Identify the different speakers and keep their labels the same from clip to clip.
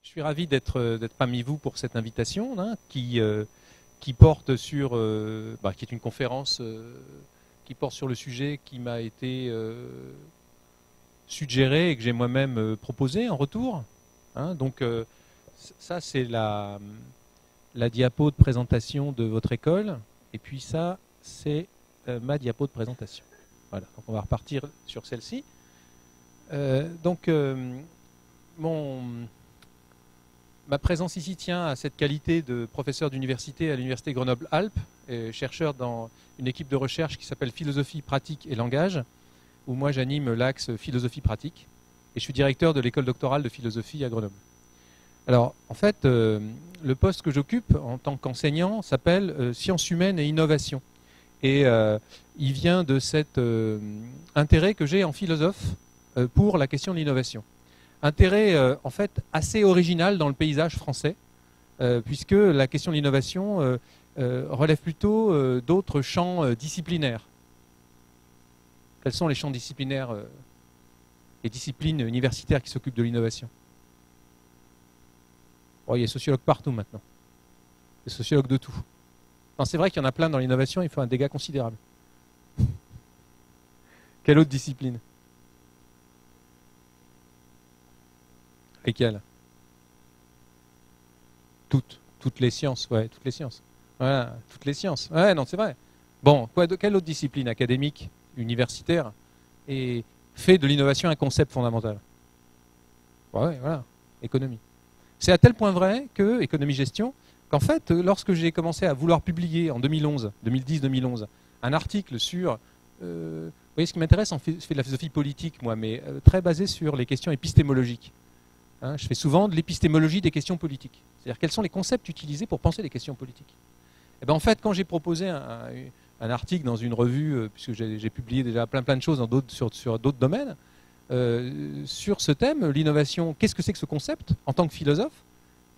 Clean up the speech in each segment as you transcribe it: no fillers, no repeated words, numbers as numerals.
Speaker 1: Je suis ravi d'être parmi vous pour cette invitation hein, qui porte sur, qui est une conférence qui porte sur le sujet qui m'a été suggéré et que j'ai moi-même proposé en retour. Hein. Donc ça c'est la diapo de présentation de votre école et puis ça c'est ma diapo de présentation. Voilà, donc on va repartir sur celle-ci. Ma présence ici tient à cette qualité de professeur d'université à l'université Grenoble-Alpes, chercheur dans une équipe de recherche qui s'appelle Philosophie, pratique et langage, où moi j'anime l'axe philosophie pratique, et je suis directeur de l'école doctorale de philosophie à Grenoble. Alors, en fait, le poste que j'occupe en tant qu'enseignant s'appelle Sciences humaines et innovation. Et il vient de cet intérêt que j'ai en philosophe pour la question de l'innovation. Intérêt en fait assez original dans le paysage français, puisque la question de l'innovation relève plutôt d'autres champs disciplinaires. Quels sont les champs disciplinaires et disciplines universitaires qui s'occupent de l'innovation? Oh, il y a des sociologues partout maintenant. Des sociologues de tout. C'est vrai qu'il y en a plein dans l'innovation, il faut un dégât considérable. Quelle autre discipline? Lesquelles? Toutes les sciences, ouais, toutes les sciences. Voilà, toutes les sciences. Ouais, non, c'est vrai. Bon, quelle autre discipline académique, universitaire, et fait de l'innovation un concept fondamental? Ouais, voilà, économie. C'est à tel point vrai que, économie-gestion, qu'en fait, lorsque j'ai commencé à vouloir publier en 2010-2011, un article sur... vous voyez, ce qui m'intéresse, je fais de la philosophie politique, moi, mais très basé sur les questions épistémologiques. Hein, je fais souvent de l'épistémologie des questions politiques. C'est-à-dire quels sont les concepts utilisés pour penser les questions politiques. Et ben en fait, quand j'ai proposé un article dans une revue, puisque j'ai publié déjà plein de choses sur d'autres domaines, sur ce thème, l'innovation, qu'est-ce que c'est que ce concept en tant que philosophe?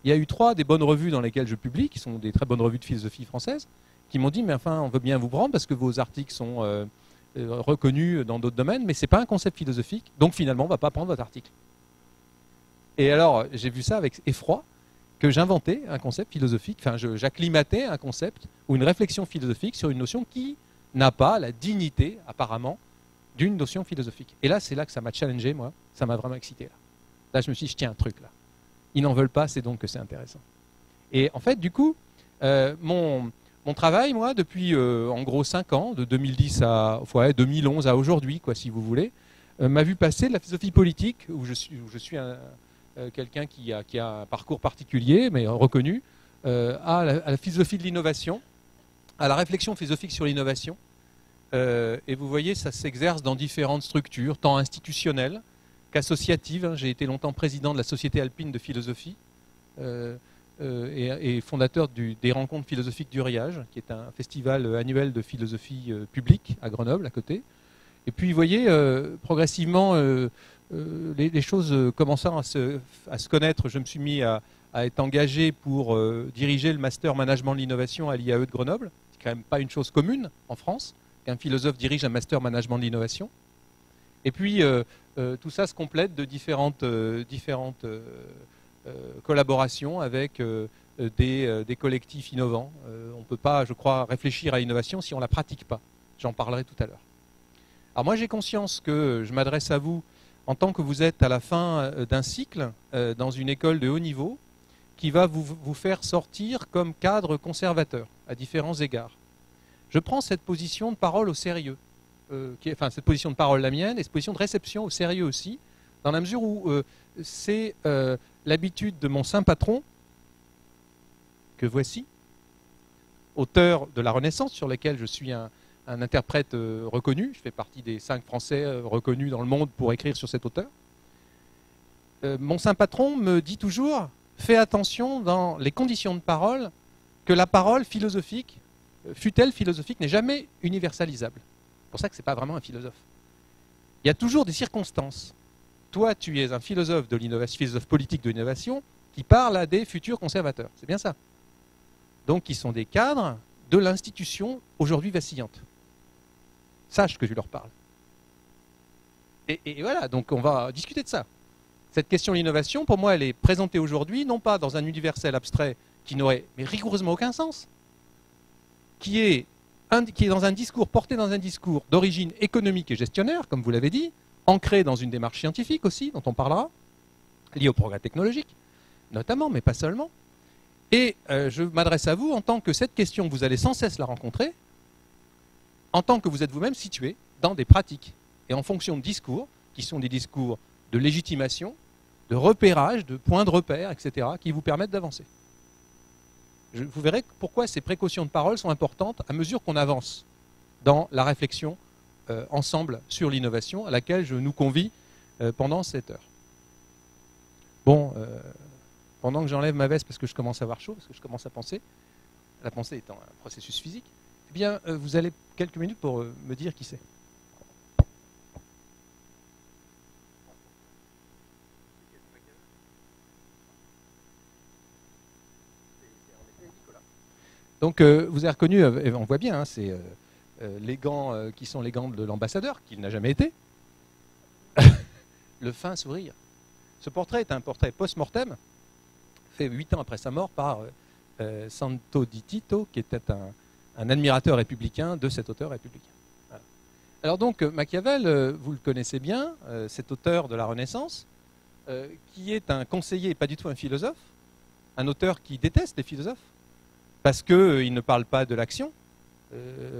Speaker 1: Il y a eu 3 des bonnes revues dans lesquelles je publie, qui sont des très bonnes revues de philosophie française, qui m'ont dit, mais enfin, on veut bien vous prendre parce que vos articles sont reconnus dans d'autres domaines, mais ce n'est pas un concept philosophique, donc finalement, on ne va pas prendre votre article. Et alors, j'ai vu ça avec effroi, que j'inventais un concept philosophique, enfin, j'acclimatais un concept ou une réflexion philosophique sur une notion qui n'a pas la dignité, apparemment, d'une notion philosophique. Et là, c'est là que ça m'a challengé, moi, ça m'a vraiment excité. Là, je me suis dit, je tiens un truc, là. Ils n'en veulent pas, c'est donc que c'est intéressant. Et en fait, du coup, mon travail, moi, depuis en gros 5 ans, de 2010 à 2011 à aujourd'hui, quoi, si vous voulez, m'a vu passer de la philosophie politique, où je suis quelqu'un qui a un parcours particulier, mais reconnu, à la philosophie de l'innovation, à la réflexion philosophique sur l'innovation. Et vous voyez, ça s'exerce dans différentes structures, tant institutionnelles qu'associatives. J'ai été longtemps président de la Société alpine de philosophie et fondateur des rencontres philosophiques du Riage, qui est un festival annuel de philosophie publique à Grenoble, à côté. Et puis, vous voyez, progressivement, les choses commençant à se connaître, je me suis mis à être engagé pour diriger le master management de l'innovation à l'IAE de Grenoble. C'est quand même pas une chose commune en France qu'un philosophe dirige un master management de l'innovation. Et puis, tout ça se complète de différentes collaborations avec des collectifs innovants. On ne peut pas, je crois, réfléchir à l'innovation si on ne la pratique pas. J'en parlerai tout à l'heure. Alors moi, j'ai conscience que je m'adresse à vous en tant que vous êtes à la fin d'un cycle dans une école de haut niveau qui va vous faire sortir comme cadre conservateur à différents égards. Je prends cette position de parole au sérieux, cette position de parole la mienne et cette position de réception au sérieux aussi, dans la mesure où c'est l'habitude de mon saint patron, que voici, auteur de la Renaissance, sur lequel je suis un interprète reconnu. Je fais partie des 5 Français reconnus dans le monde pour écrire sur cet auteur. Mon saint patron me dit toujours, fais attention dans les conditions de parole, que la parole philosophique, fût-elle philosophique, n'est jamais universalisable. C'est pour ça que ce n'est pas vraiment un philosophe. Il y a toujours des circonstances. Toi, tu es un philosophe de l'innovation, philosophe politique de l'innovation, qui parle à des futurs conservateurs. C'est bien ça. Donc, qui sont des cadres de l'institution aujourd'hui vacillante. Sache que je leur parle. Et voilà, donc on va discuter de ça. Cette question de l'innovation, pour moi, elle est présentée aujourd'hui, non pas dans un universel abstrait qui n'aurait mais rigoureusement aucun sens, qui est dans un discours, porté dans un discours d'origine économique et gestionnaire, comme vous l'avez dit, ancré dans une démarche scientifique aussi, dont on parlera, liée au progrès technologique, notamment, mais pas seulement. Et je m'adresse à vous en tant que cette question, vous allez sans cesse la rencontrer, en tant que vous êtes vous-même situé dans des pratiques, et en fonction de discours, qui sont des discours de légitimation, de repérage, de points de repère, etc., qui vous permettent d'avancer. Vous verrez pourquoi ces précautions de parole sont importantes à mesure qu'on avance dans la réflexion ensemble sur l'innovation, à laquelle je nous convie pendant cette heure. Bon, pendant que j'enlève ma veste parce que je commence à avoir chaud, parce que je commence à penser, la pensée étant un processus physique, eh bien, vous allez quelques minutes pour me dire qui c'est. Donc, vous avez reconnu, on voit bien, hein, c'est les gants qui sont les gants de l'ambassadeur, qu'il n'a jamais été. Le fin sourire. Ce portrait est un portrait post-mortem, fait 8 ans après sa mort par Santo di Tito, qui était un admirateur républicain de cet auteur républicain. Voilà. Alors donc, Machiavel, vous le connaissez bien, cet auteur de la Renaissance, qui est un conseiller, pas du tout un philosophe, un auteur qui déteste les philosophes, parce qu'il ne parle pas de l'action,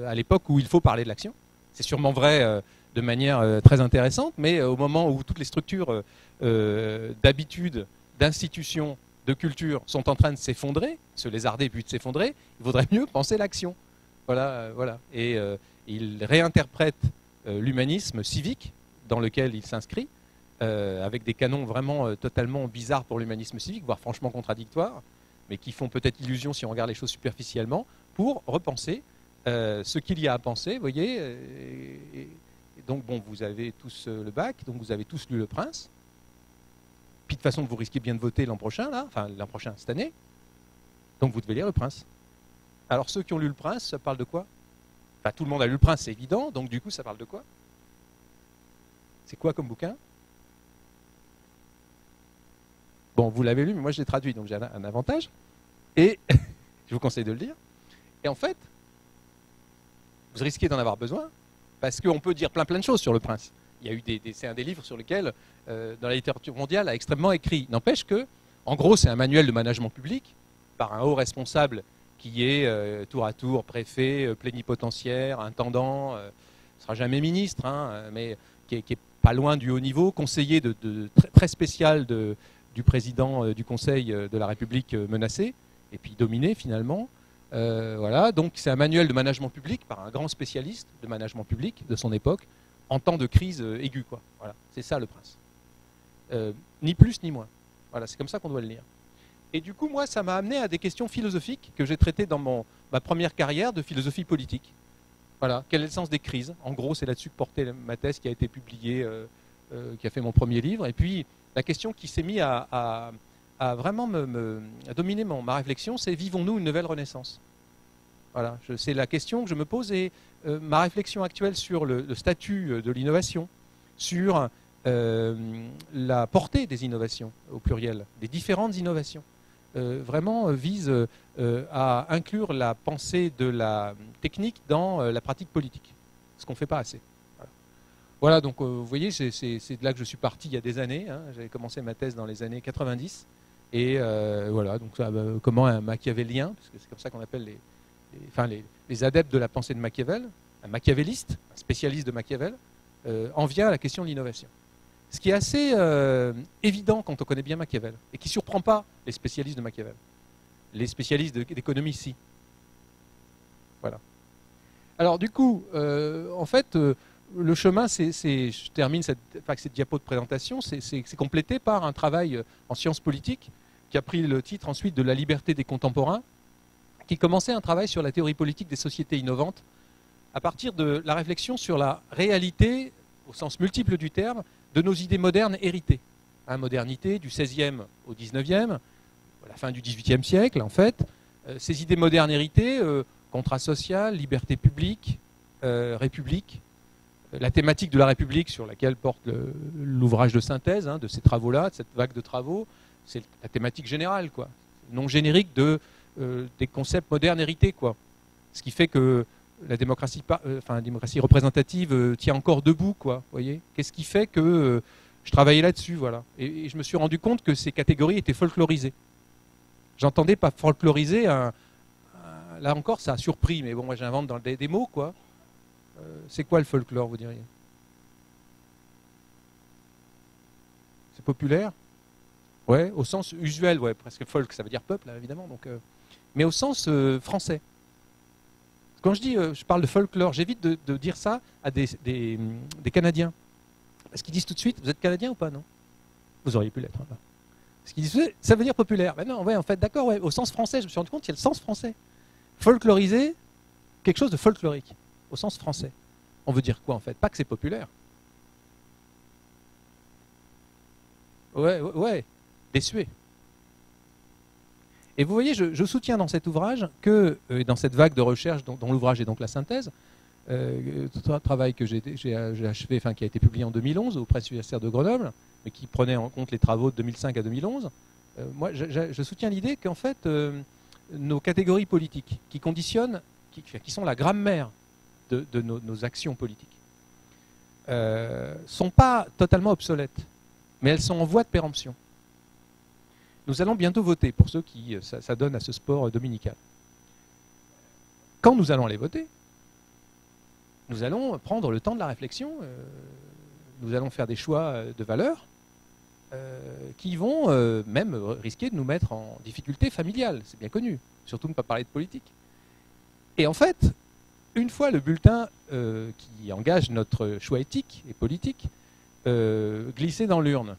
Speaker 1: à l'époque où il faut parler de l'action. C'est sûrement vrai de manière très intéressante, mais au moment où toutes les structures d'habitude, d'institutions, de culture sont en train de s'effondrer, se lézarder puis de s'effondrer, il vaudrait mieux penser l'action. Voilà, voilà. Et il réinterprète l'humanisme civique dans lequel il s'inscrit, avec des canons vraiment totalement bizarres pour l'humanisme civique, voire franchement contradictoires, mais qui font peut-être illusion si on regarde les choses superficiellement, pour repenser ce qu'il y a à penser, vous voyez. Et donc, bon, vous avez tous le bac, donc vous avez tous lu Le Prince. Puis de toute façon, vous risquez bien de voter l'an prochain, là, enfin l'an prochain, cette année. Donc vous devez lire Le Prince. Alors ceux qui ont lu Le Prince, ça parle de quoi? Enfin, tout le monde a lu Le Prince, c'est évident, donc du coup, ça parle de quoi? C'est quoi comme bouquin? Bon, vous l'avez lu, mais moi je l'ai traduit, donc j'ai un avantage. Et je vous conseille de le lire. Et en fait, vous risquez d'en avoir besoin, parce qu'on peut dire plein de choses sur Le Prince. Il y a eu c'est un des livres sur lesquels, dans la littérature mondiale, a extrêmement écrit. N'empêche que, en gros, c'est un manuel de management public par un haut responsable qui est tour à tour préfet, plénipotentiaire, intendant, ne sera jamais ministre, hein, mais qui est pas loin du haut niveau, conseiller très spécial du président du Conseil de la République menacé, et puis dominé finalement. Voilà, donc c'est un manuel de management public par un grand spécialiste de management public de son époque, en temps de crise aiguë, quoi. Voilà, c'est ça Le Prince. Ni plus ni moins. Voilà, c'est comme ça qu'on doit le lire. Et du coup, moi, ça m'a amené à des questions philosophiques que j'ai traitées dans ma première carrière de philosophie politique. Voilà, quel est le sens des crises? En gros, c'est là-dessus que portait ma thèse qui a été publiée, qui a fait mon premier livre. Et puis, la question qui s'est mise à vraiment à dominer ma réflexion, c'est vivons-nous une nouvelle Renaissance? Voilà, c'est la question que je me pose et ma réflexion actuelle sur le statut de l'innovation, sur la portée des innovations au pluriel, des différentes innovations, vraiment vise à inclure la pensée de la technique dans la pratique politique, ce qu'on ne fait pas assez. Voilà, donc vous voyez, c'est de là que je suis parti il y a des années. Hein. J'avais commencé ma thèse dans les années 90. Et voilà, donc comment un machiavélien, parce que c'est comme ça qu'on appelle les adeptes de la pensée de Machiavel, un machiavéliste, un spécialiste de Machiavel, en vient à la question de l'innovation. Ce qui est assez évident quand on connaît bien Machiavel, et qui ne surprend pas les spécialistes de Machiavel. Les spécialistes d'économie, si. Voilà. Alors du coup, en fait, le chemin, je termine cette diapo de présentation, c'est complété par un travail en sciences politiques qui a pris le titre ensuite de La liberté des contemporains, qui commençait un travail sur la théorie politique des sociétés innovantes à partir de la réflexion sur la réalité, au sens multiple du terme, de nos idées modernes héritées. Modernité du XVIe au XIXe, à la fin du XVIIIe siècle en fait, ces idées modernes héritées, contrat social, liberté publique, république, la thématique de la République sur laquelle porte l'ouvrage de synthèse, hein, de ces travaux-là, de cette vague de travaux, c'est la thématique générale, quoi. Non générique des concepts modernes hérités, quoi. Ce qui fait que la démocratie, la démocratie représentative tient encore debout, quoi. Voyez, qu'est-ce qui fait que je travaillais là-dessus, voilà. Et je me suis rendu compte que ces catégories étaient folklorisées. J'entendais pas folkloriser là encore, ça a surpris, mais bon, moi j'invente dans des mots, quoi. C'est quoi le folklore, vous diriez? C'est populaire? Ouais, au sens usuel, ouais, presque folk, ça veut dire peuple, là, évidemment. Donc, mais au sens français. Quand je dis, je parle de folklore, j'évite de dire ça à des Canadiens. Parce qu'ils disent tout de suite, vous êtes Canadien ou pas, non? Vous auriez pu l'être. Hein, parce qu'ils disent, ça veut dire populaire. Ben non, ouais, en fait, d'accord, ouais, au sens français, je me suis rendu compte qu'il y a le sens français. Folkloriser, quelque chose de folklorique, au sens français. On veut dire quoi, en fait? Pas que c'est populaire. Ouais, désuet. Et vous voyez, je soutiens dans cet ouvrage que, dans cette vague de recherche dont l'ouvrage est donc la synthèse, tout un travail que j'ai achevé, enfin qui a été publié en 2011 aux presses universitaires de Grenoble, mais qui prenait en compte les travaux de 2005 à 2011, moi je soutiens l'idée qu'en fait, nos catégories politiques qui conditionnent, qui sont la grammaire de nos actions politiques, sont pas totalement obsolètes, mais elles sont en voie de péremption. Nous allons bientôt voter, pour ceux qui s'adonnent à ce sport dominical. Quand nous allons aller voter, nous allons prendre le temps de la réflexion, nous allons faire des choix de valeurs qui vont même risquer de nous mettre en difficulté familiale, c'est bien connu, surtout ne pas parler de politique. Et en fait, une fois le bulletin qui engage notre choix éthique et politique glissé dans l'urne,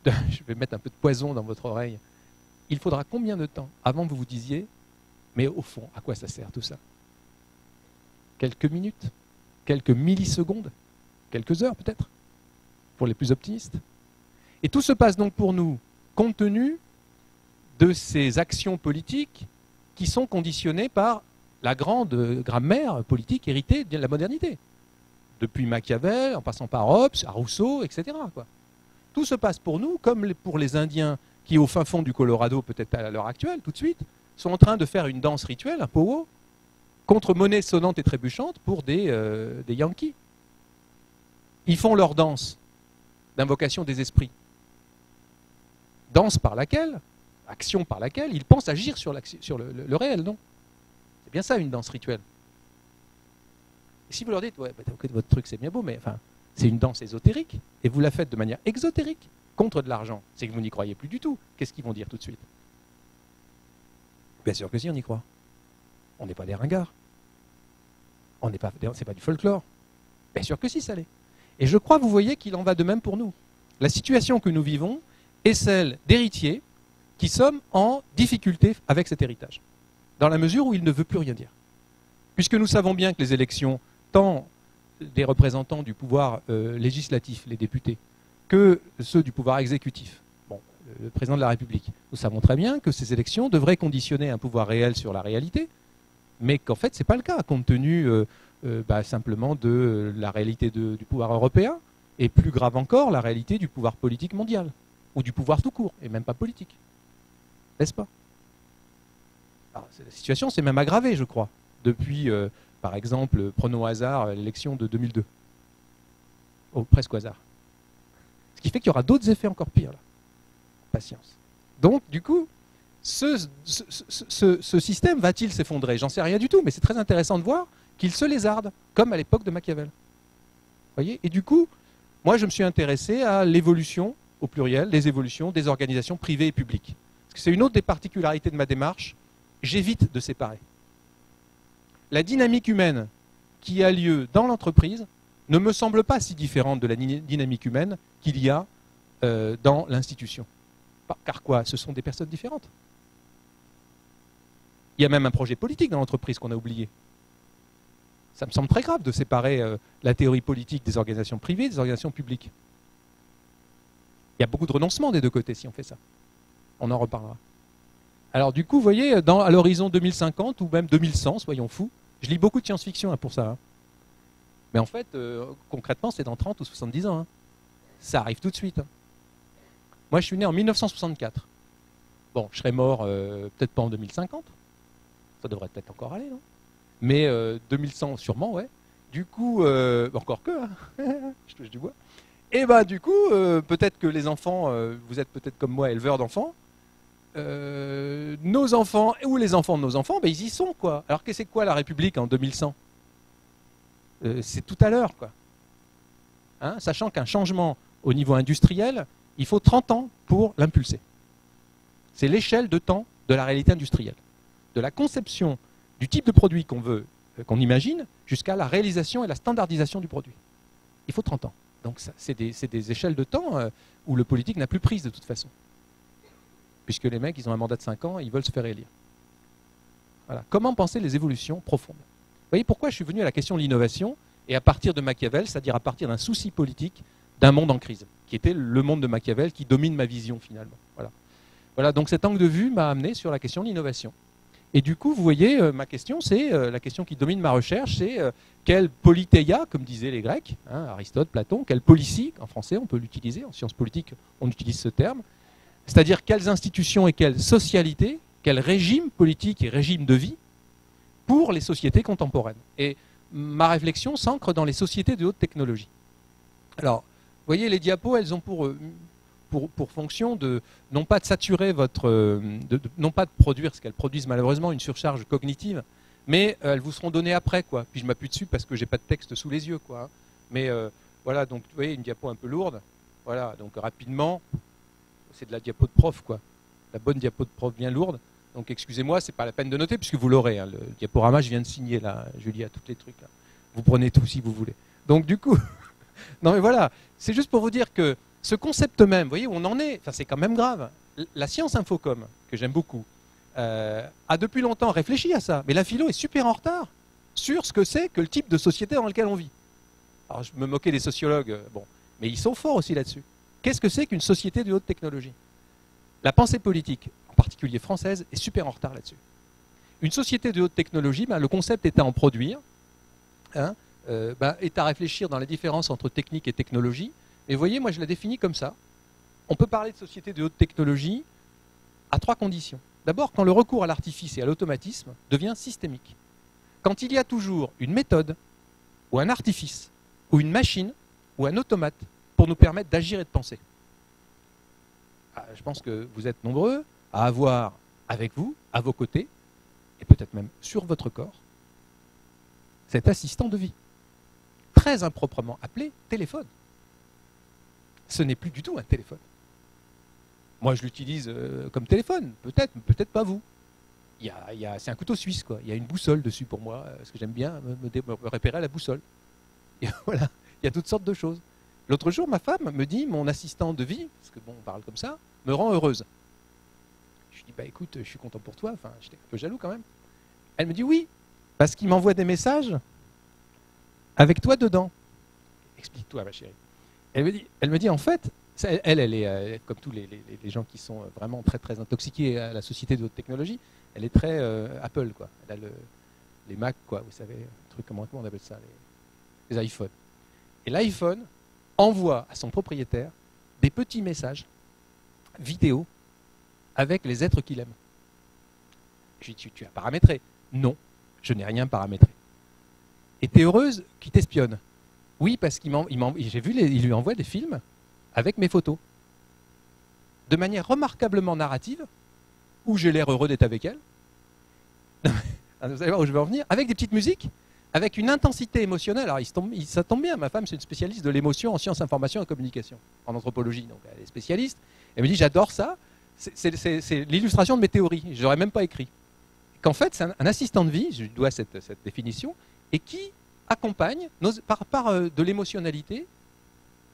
Speaker 1: je vais mettre un peu de poison dans votre oreille, il faudra combien de temps avant que vous vous disiez, mais au fond, à quoi ça sert tout ça? Quelques minutes? Quelques millisecondes? Quelques heures peut-être? Pour les plus optimistes. Et tout se passe donc pour nous, compte tenu de ces actions politiques qui sont conditionnées par la grande grammaire politique héritée de la modernité. Depuis Machiavel, en passant par Hobbes, à Rousseau, etc., quoi. Tout se passe pour nous, comme pour les Indiens qui, au fin fond du Colorado, peut-être à l'heure actuelle, tout de suite, sont en train de faire une danse rituelle, un powo, contre monnaie sonnante et trébuchante pour des Yankees. Ils font leur danse d'invocation des esprits. Danse par laquelle, action par laquelle, ils pensent agir sur le réel, non? C'est bien ça, une danse rituelle. Et si vous leur dites, ouais, bah, votre truc c'est bien beau, mais enfin, c'est une danse ésotérique, et vous la faites de manière exotérique, contre de l'argent, c'est que vous n'y croyez plus du tout. Qu'est-ce qu'ils vont dire tout de suite? Bien sûr que si, on y croit. On n'est pas des ringards. C'est pas du folklore. Bien sûr que si, ça l'est. Et je crois, vous voyez, qu'il en va de même pour nous. La situation que nous vivons est celle d'héritiers qui sommes en difficulté avec cet héritage, dans la mesure où il ne veut plus rien dire. Puisque nous savons bien que les élections, tant des représentants du pouvoir législatif, les députés, que ceux du pouvoir exécutif, bon, le président de la République, nous savons très bien que ces élections devraient conditionner un pouvoir réel sur la réalité, mais qu'en fait, ce n'est pas le cas, compte tenu simplement de la réalité du pouvoir européen, et plus grave encore, la réalité du pouvoir politique mondial, ou du pouvoir tout court, et même pas politique. N'est-ce pas? Alors, la situation s'est même aggravée, je crois, depuis, par exemple, prenons au hasard l'élection de 2002. Presque au hasard. Ce qui fait qu'il y aura d'autres effets encore pires, là. Patience. Donc, du coup, ce système va-t-il s'effondrer? J'en sais rien du tout, mais c'est très intéressant de voir qu'il se lézarde, comme à l'époque de Machiavel. Voyez? Et du coup, moi, je me suis intéressé à l'évolution, au pluriel, des évolutions des organisations privées et publiques. Parce que c'est une autre des particularités de ma démarche, j'évite de séparer. La dynamique humaine qui a lieu dans l'entreprise ne me semble pas si différente de la dynamique humaine qu'il y a dans l'institution. Car quoi? Ce sont des personnes différentes. Il y a même un projet politique dans l'entreprise qu'on a oublié. Ça me semble très grave de séparer la théorie politique des organisations privées et des organisations publiques. Il y a beaucoup de renoncements des deux côtés si on fait ça. On en reparlera. Alors du coup, vous voyez, à l'horizon 2050 ou même 2100, soyons fous, je lis beaucoup de science-fiction pour ça. Mais en fait, concrètement, c'est dans 30 ou 70 ans. Hein. Ça arrive tout de suite. Hein. Moi, je suis né en 1964. Bon, je serai mort peut-être pas en 2050. Ça devrait peut-être encore aller, non? Mais 2100, sûrement, ouais. Du coup, encore que, hein. Je touche du bois. Et bah, du coup, peut-être que les enfants, vous êtes peut-être comme moi, éleveurs d'enfants. Nos enfants, ou les enfants de nos enfants, ben, ils y sont, quoi. Alors que c'est quoi la République en 2100? C'est tout à l'heure, quoi. Hein, sachant qu'un changement au niveau industriel, il faut 30 ans pour l'impulser. C'est l'échelle de temps de la réalité industrielle. De la conception du type de produit qu'on veut, qu'on imagine, jusqu'à la réalisation et la standardisation du produit. Il faut 30 ans. Donc c'est des échelles de temps où le politique n'a plus prise de toute façon. Puisque les mecs, ils ont un mandat de 5 ans et ils veulent se faire élire. Voilà. Comment penser les évolutions profondes? Vous voyez pourquoi je suis venu à la question de l'innovation et à partir de Machiavel, c'est-à-dire à partir d'un souci politique d'un monde en crise, qui était le monde de Machiavel qui domine ma vision finalement. Voilà. Voilà, donc cet angle de vue m'a amené sur la question de l'innovation. Et du coup, vous voyez, ma question, c'est la question qui domine ma recherche, c'est quelle politeia, comme disaient les Grecs, hein, Aristote, Platon, quelle politie, en français on peut l'utiliser, en sciences politiques on utilise ce terme, c'est-à-dire quelles institutions et quelles socialités, quel régime politique et régime de vie pour les sociétés contemporaines. Et ma réflexion s'ancre dans les sociétés de haute technologie. Alors, vous voyez, les diapos, elles ont pour fonction de, non pas de saturer votre... non pas de produire, ce qu'elles produisent malheureusement, une surcharge cognitive, mais elles vous seront données après, quoi. Puis je m'appuie dessus parce que j'ai pas de texte sous les yeux, quoi. Hein. Mais voilà, donc vous voyez, une diapo un peu lourde. Voilà, donc rapidement, c'est de la diapo de prof, quoi. La bonne diapo de prof bien lourde. Donc excusez-moi, c'est pas la peine de noter puisque vous l'aurez. Hein. Le diaporama, je viens de signer là, Julie, à tous les trucs là. Vous prenez tout si vous voulez. Donc du coup, non mais voilà, c'est juste pour vous dire que ce concept même, vous voyez où on en est, enfin, c'est quand même grave. La science infocom, que j'aime beaucoup, a depuis longtemps réfléchi à ça, mais la philo est super en retard sur ce que c'est que le type de société dans lequel on vit. Alors je me moquais des sociologues, bon, mais ils sont forts aussi là-dessus. Qu'est-ce que c'est qu'une société de haute technologie? La pensée politique, en particulier française, est super en retard là-dessus. Une société de haute technologie, ben, le concept est à en produire, hein, est à réfléchir dans la différence entre technique et technologie. Et vous voyez, moi je la définis comme ça. On peut parler de société de haute technologie à 3 conditions. D'abord, quand le recours à l'artifice et à l'automatisme devient systémique. Quand il y a toujours une méthode, ou un artifice, ou une machine, ou un automate pour nous permettre d'agir et de penser. Je pense que vous êtes nombreux à avoir avec vous, à vos côtés, et peut-être même sur votre corps, cet assistant de vie, très improprement appelé téléphone. Ce n'est plus du tout un téléphone. Moi, je l'utilise comme téléphone, peut-être, peut-être pas vous. C'est un couteau suisse, quoi. Il y a une boussole dessus pour moi, parce que j'aime bien me repérer à la boussole. Et voilà, il y a toutes sortes de choses. L'autre jour, ma femme me dit, mon assistant de vie, parce que bon, on parle comme ça, me rend heureuse. Je lui dis, bah écoute, je suis content pour toi, enfin, j'étais un peu jaloux quand même. Elle me dit oui, parce qu'il m'envoie des messages avec toi dedans. Explique-toi, ma chérie. Elle me dit en fait, elle est, comme tous les gens qui sont vraiment très très intoxiqués à la société de haute technologie, elle est très Apple, quoi. Elle a les Mac, quoi, vous savez, comment on appelle ça, les iPhones. Et l'iPhone envoie à son propriétaire des petits messages vidéo avec les êtres qu'il aime. Je lui dis, tu as paramétré? Non, je n'ai rien paramétré. Et tu es heureuse qu'il t'espionne? Oui, parce j'ai vu, il lui envoie des films avec mes photos. De manière remarquablement narrative, où j'ai l'air heureux d'être avec elle. Vous allez voir où je veux en venir. Avec des petites musiques, avec une intensité émotionnelle. Alors ça tombe bien, ma femme c'est une spécialiste de l'émotion en sciences, information et communication, en anthropologie, donc elle est spécialiste. Elle me dit, j'adore ça, c'est l'illustration de mes théories, je n'aurais même pas écrit. Qu'en fait, c'est un assistant de vie, je lui dois cette définition, et qui accompagne par de l'émotionnalité.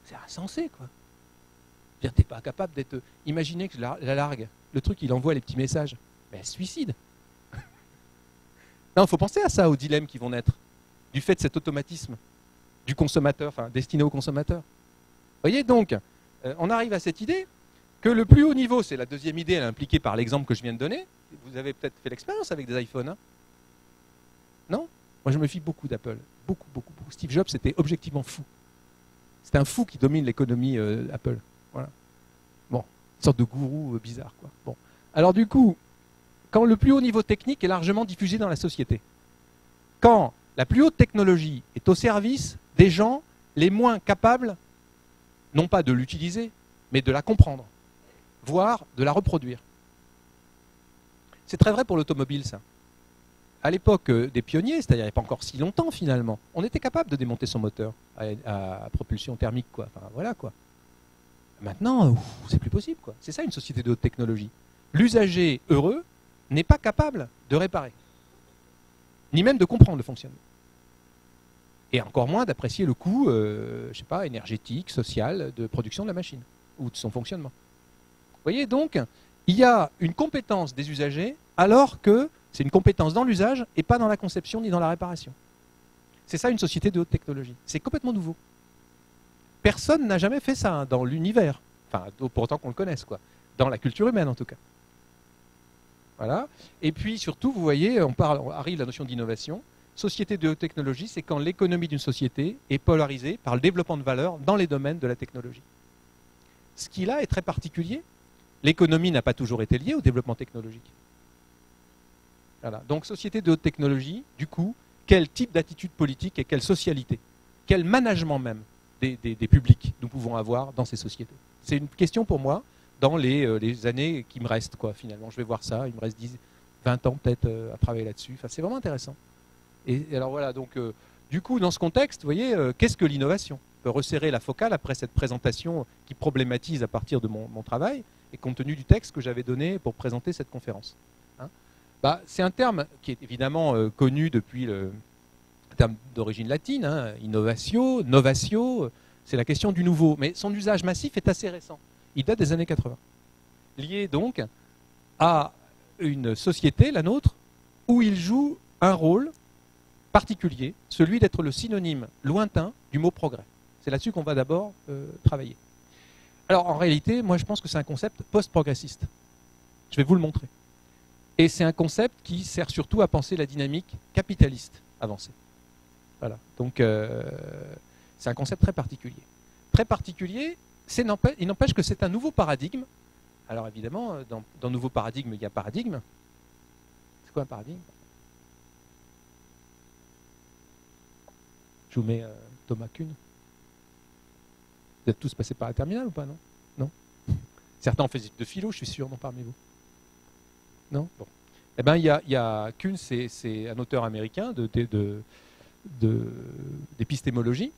Speaker 1: C'est insensé, quoi. Tu n'es pas capable d'être... Imaginez que la largue, le truc, il envoie les petits messages. Mais elle se suicide. Non, il faut penser à ça, aux dilemmes qui vont naître, du fait de cet automatisme du consommateur, enfin, destiné au consommateur. Vous voyez, donc, on arrive à cette idée que le plus haut niveau, c'est la deuxième idée, elle est impliquée par l'exemple que je viens de donner. Vous avez peut-être fait l'expérience avec des iPhones, hein? Non? Moi, je me fie beaucoup d'Apple. beaucoup, beaucoup, beaucoup. Steve Jobs, c'était objectivement fou. C'est un fou qui domine l'économie Apple. Voilà. Bon, une sorte de gourou bizarre, quoi. Bon. Alors du coup, quand le plus haut niveau technique est largement diffusé dans la société, quand la plus haute technologie est au service des gens les moins capables, non pas de l'utiliser, mais de la comprendre, voire de la reproduire. C'est très vrai pour l'automobile, ça. À l'époque des pionniers, c'est-à-dire il n'y a pas encore si longtemps finalement, on était capable de démonter son moteur à propulsion thermique, quoi. Enfin, voilà, quoi. Maintenant, c'est plus possible, quoi. C'est ça une société de haute technologie. L'usager heureux n'est pas capable de réparer, ni même de comprendre le fonctionnement. Et encore moins d'apprécier le coût, je sais pas, énergétique, social, de production de la machine, ou de son fonctionnement. Vous voyez, donc, il y a une compétence des usagers, alors que c'est une compétence dans l'usage, et pas dans la conception, ni dans la réparation. C'est ça une société de haute technologie. C'est complètement nouveau. Personne n'a jamais fait ça hein, dans l'univers, enfin, pour autant qu'on le connaisse, quoi. Dans la culture humaine, en tout cas. Voilà. Et puis, surtout, vous voyez, on arrive à la notion d'innovation. Société de haute technologie, c'est quand l'économie d'une société est polarisée par le développement de valeur dans les domaines de la technologie. Ce qui là est très particulier. L'économie n'a pas toujours été liée au développement technologique. Voilà. Donc société de haute technologie, du coup, quel type d'attitude politique et quelle socialité, quel management même des publics nous pouvons avoir dans ces sociétés. C'est une question pour moi dans les années qui me restent, quoi, finalement. Je vais voir ça, il me reste 20 ans peut-être à travailler là-dessus. Enfin, c'est vraiment intéressant. Et alors voilà, donc du coup, dans ce contexte, vous voyez, qu'est-ce que l'innovation ? On peut resserrer la focale après cette présentation qui problématise à partir de mon travail et compte tenu du texte que j'avais donné pour présenter cette conférence. Hein, c'est un terme qui est évidemment connu depuis un terme d'origine latine, hein, innovatio, novatio, c'est la question du nouveau. Mais son usage massif est assez récent. Il date des années 80. Lié donc à une société, la nôtre, où il joue un rôle particulier, celui d'être le synonyme lointain du mot progrès. C'est là-dessus qu'on va d'abord travailler. Alors en réalité, moi je pense que c'est un concept post-progressiste. Je vais vous le montrer. Et c'est un concept qui sert surtout à penser la dynamique capitaliste avancée. Voilà. Donc c'est un concept très particulier. Très particulier, il n'empêche que c'est un nouveau paradigme. Alors évidemment, dans nouveau paradigme, il y a paradigme. C'est quoi un paradigme ? Je vous mets Thomas Kuhn. Vous êtes tous passés par la terminale ou pas, non ? Non ? Certains ont fait de philo, je suis sûr, non, parmi vous. Non ? Bon. Eh bien, il y a Kuhn, c'est un auteur américain d'épistémologie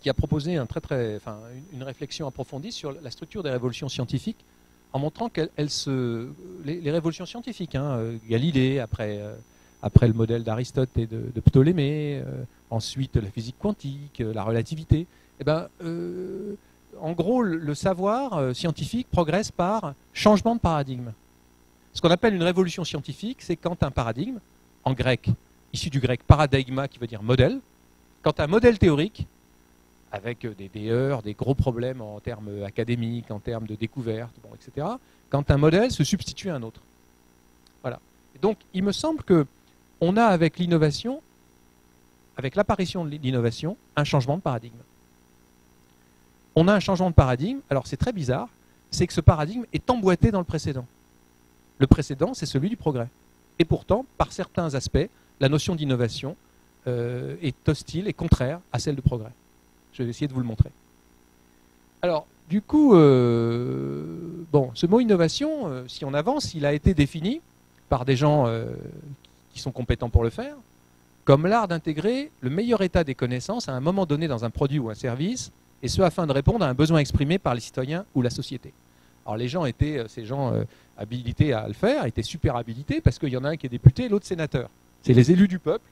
Speaker 1: qui a proposé une réflexion approfondie sur la structure des révolutions scientifiques en montrant les révolutions scientifiques, hein, Galilée, après le modèle d'Aristote et de Ptolémée, ensuite la physique quantique, la relativité, eh ben, en gros, le savoir scientifique progresse par changement de paradigme. Ce qu'on appelle une révolution scientifique, c'est quand un paradigme, en grec, issu du grec paradigma, qui veut dire modèle, quand un modèle théorique, avec des heurts, des gros problèmes en termes académiques, en termes de découverte, bon, etc., quand un modèle se substitue à un autre. Voilà. Et donc, il me semble qu'on a avec l'innovation, avec l'apparition de l'innovation, un changement de paradigme. On a un changement de paradigme, alors c'est très bizarre, c'est que ce paradigme est emboîté dans le précédent. Le précédent, c'est celui du progrès. Et pourtant, par certains aspects, la notion d'innovation est hostile et contraire à celle de progrès. Je vais essayer de vous le montrer. Alors, du coup, ce mot innovation, si on avance, il a été défini par des gens qui sont compétents pour le faire, comme l'art d'intégrer le meilleur état des connaissances à un moment donné dans un produit ou un service, et ce afin de répondre à un besoin exprimé par les citoyens ou la société. Alors ces gens habilités à le faire, étaient super habilités parce qu'il y en a un qui est député et l'autre sénateur. C'est les élus du peuple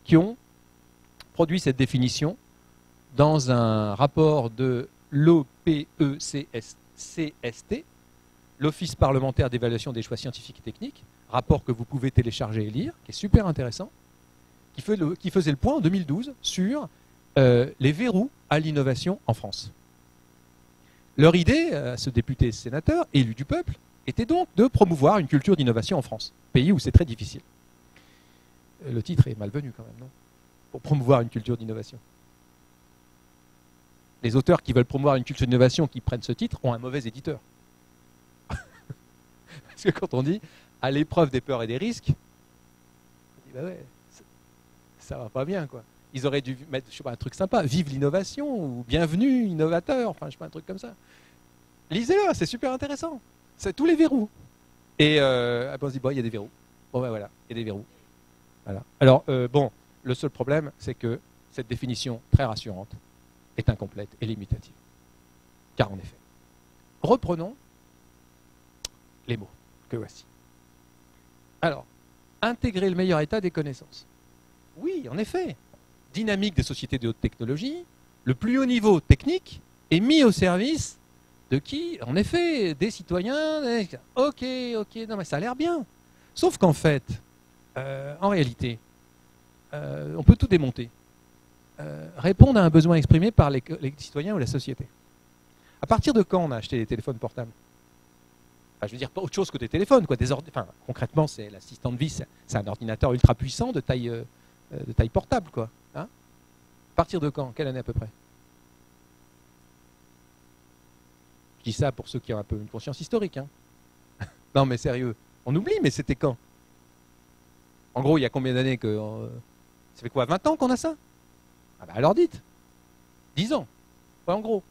Speaker 1: qui ont produit cette définition dans un rapport de l'OPECST, l'Office parlementaire d'évaluation des choix scientifiques et techniques, rapport que vous pouvez télécharger et lire, qui est super intéressant, qui faisait le point en 2012 sur les verrous à l'innovation en France. Leur idée, à ce député et ce sénateur, élu du peuple, était donc de promouvoir une culture d'innovation en France, pays où c'est très difficile. Le titre est malvenu quand même, non ? pour promouvoir une culture d'innovation. Les auteurs qui veulent promouvoir une culture d'innovation qui prennent ce titre ont un mauvais éditeur. Parce que quand on dit à l'épreuve des peurs et des risques, on dit bah ouais, ça va pas bien quoi. Ils auraient dû mettre, je sais pas, un truc sympa, vive l'innovation ou bienvenue innovateur, enfin je sais pas, un truc comme ça. Lisez-le, c'est super intéressant. C'est tous les verrous. Et après on se dit bon, il y a des verrous. Bon ben voilà, il y a des verrous. Voilà. Alors bon, le seul problème, c'est que cette définition très rassurante est incomplète et limitative. Car en effet, reprenons les mots que voici. Alors, intégrer le meilleur état des connaissances. Oui, en effet, dynamique des sociétés de haute technologie, le plus haut niveau technique est mis au service de qui? En effet, des citoyens. Ok, non mais ça a l'air bien. Sauf qu'en fait, en réalité, on peut tout démonter. Répondre à un besoin exprimé par les citoyens ou la société. À partir de quand on a acheté les téléphones portables? Enfin, je veux dire, pas autre chose que des téléphones, quoi. Enfin, concrètement, c'est l'assistant de vie, c'est un ordinateur ultra puissant de taille portable, quoi. Hein, à partir de quand? Quelle année à peu près? Je dis ça pour ceux qui ont un peu une conscience historique. Hein. Non, mais sérieux, on oublie, mais c'était quand? En gros, il y a combien d'années que... ça fait quoi, 20 ans qu'on a ça? Ah bah alors dites, 10 ans, ouais, en gros.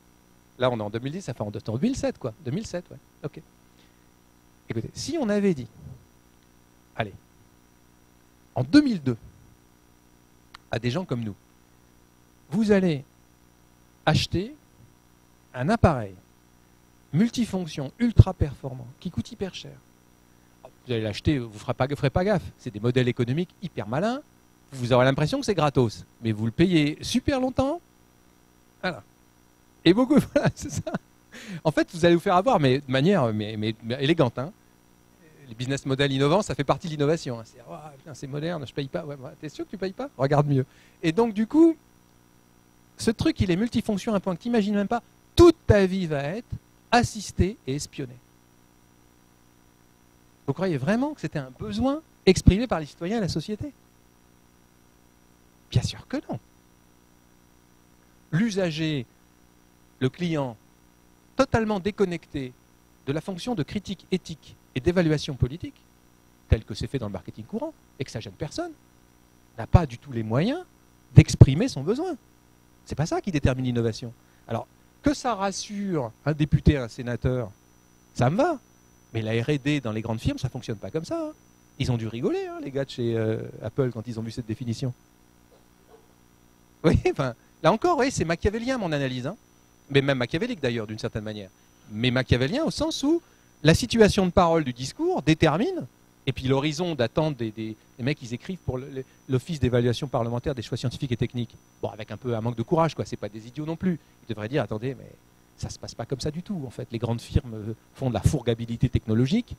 Speaker 1: Là, on est en 2010, ça fait en 2007, quoi. 2007, ouais, ok. Écoutez, si on avait dit, allez, en 2002, à des gens comme nous, vous allez acheter un appareil multifonction, ultra performant, qui coûte hyper cher. Vous allez l'acheter, vous ne ferez pas gaffe. C'est des modèles économiques hyper malins. Vous aurez l'impression que c'est gratos, mais vous le payez super longtemps. Voilà. Et beaucoup, voilà, c'est ça. En fait, vous allez vous faire avoir, mais de manière mais élégante. Hein. Les business models innovants, ça fait partie de l'innovation. Hein. C'est moderne, je ne paye pas. Ouais, t'es sûr que tu ne payes pas? Regarde mieux. Et donc, du coup, ce truc, il est multifonction à un point que tu n'imagines même pas. Toute ta vie va être assistée et espionnée. Vous croyez vraiment que c'était un besoin exprimé par les citoyens et la société? Bien sûr que non. L'usager, le client, totalement déconnecté de la fonction de critique éthique et d'évaluation politique, tel que c'est fait dans le marketing courant, et que ça gêne personne, n'a pas du tout les moyens d'exprimer son besoin. C'est pas ça qui détermine l'innovation. Alors, que ça rassure un député, un sénateur, ça me va. Mais la R&D dans les grandes firmes, ça ne fonctionne pas comme ça. Hein. Ils ont dû rigoler, hein, les gars de chez Apple, quand ils ont vu cette définition. Oui, enfin, là encore, oui, c'est machiavélien mon analyse. Hein. Mais même machiavélique d'ailleurs, d'une certaine manière. Mais machiavélien au sens où la situation de parole du discours détermine, et puis l'horizon d'attente des mecs, ils écrivent pour l'Office d'évaluation parlementaire des choix scientifiques et techniques. Bon, avec un manque de courage, quoi. C'est pas des idiots non plus. Ils devraient dire, attendez, mais ça se passe pas comme ça du tout, en fait. Les grandes firmes font de la fourgabilité technologique,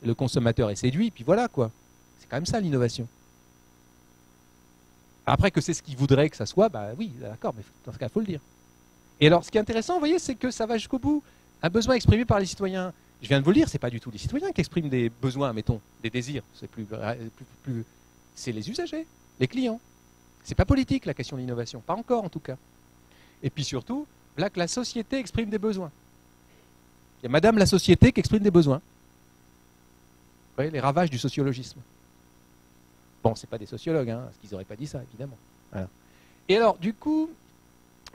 Speaker 1: le consommateur est séduit, puis voilà, quoi. C'est quand même ça, l'innovation. Après que c'est ce qu'ils voudraient que ça soit, bah oui, d'accord, mais dans ce cas, il faut le dire. Et alors, ce qui est intéressant, vous voyez, c'est que ça va jusqu'au bout. Un besoin exprimé par les citoyens. Je viens de vous le dire, c'est pas du tout les citoyens qui expriment des besoins, mettons, des désirs. C'est c'est les usagers, les clients. C'est pas politique la question de l'innovation, pas encore en tout cas. Et puis surtout, là que la société exprime des besoins. Il y a Madame la société qui exprime des besoins. Vous voyez, les ravages du sociologisme. Bon, c'est pas des sociologues, hein, parce qu'ils n'auraient pas dit ça, évidemment. Voilà. Et alors, du coup,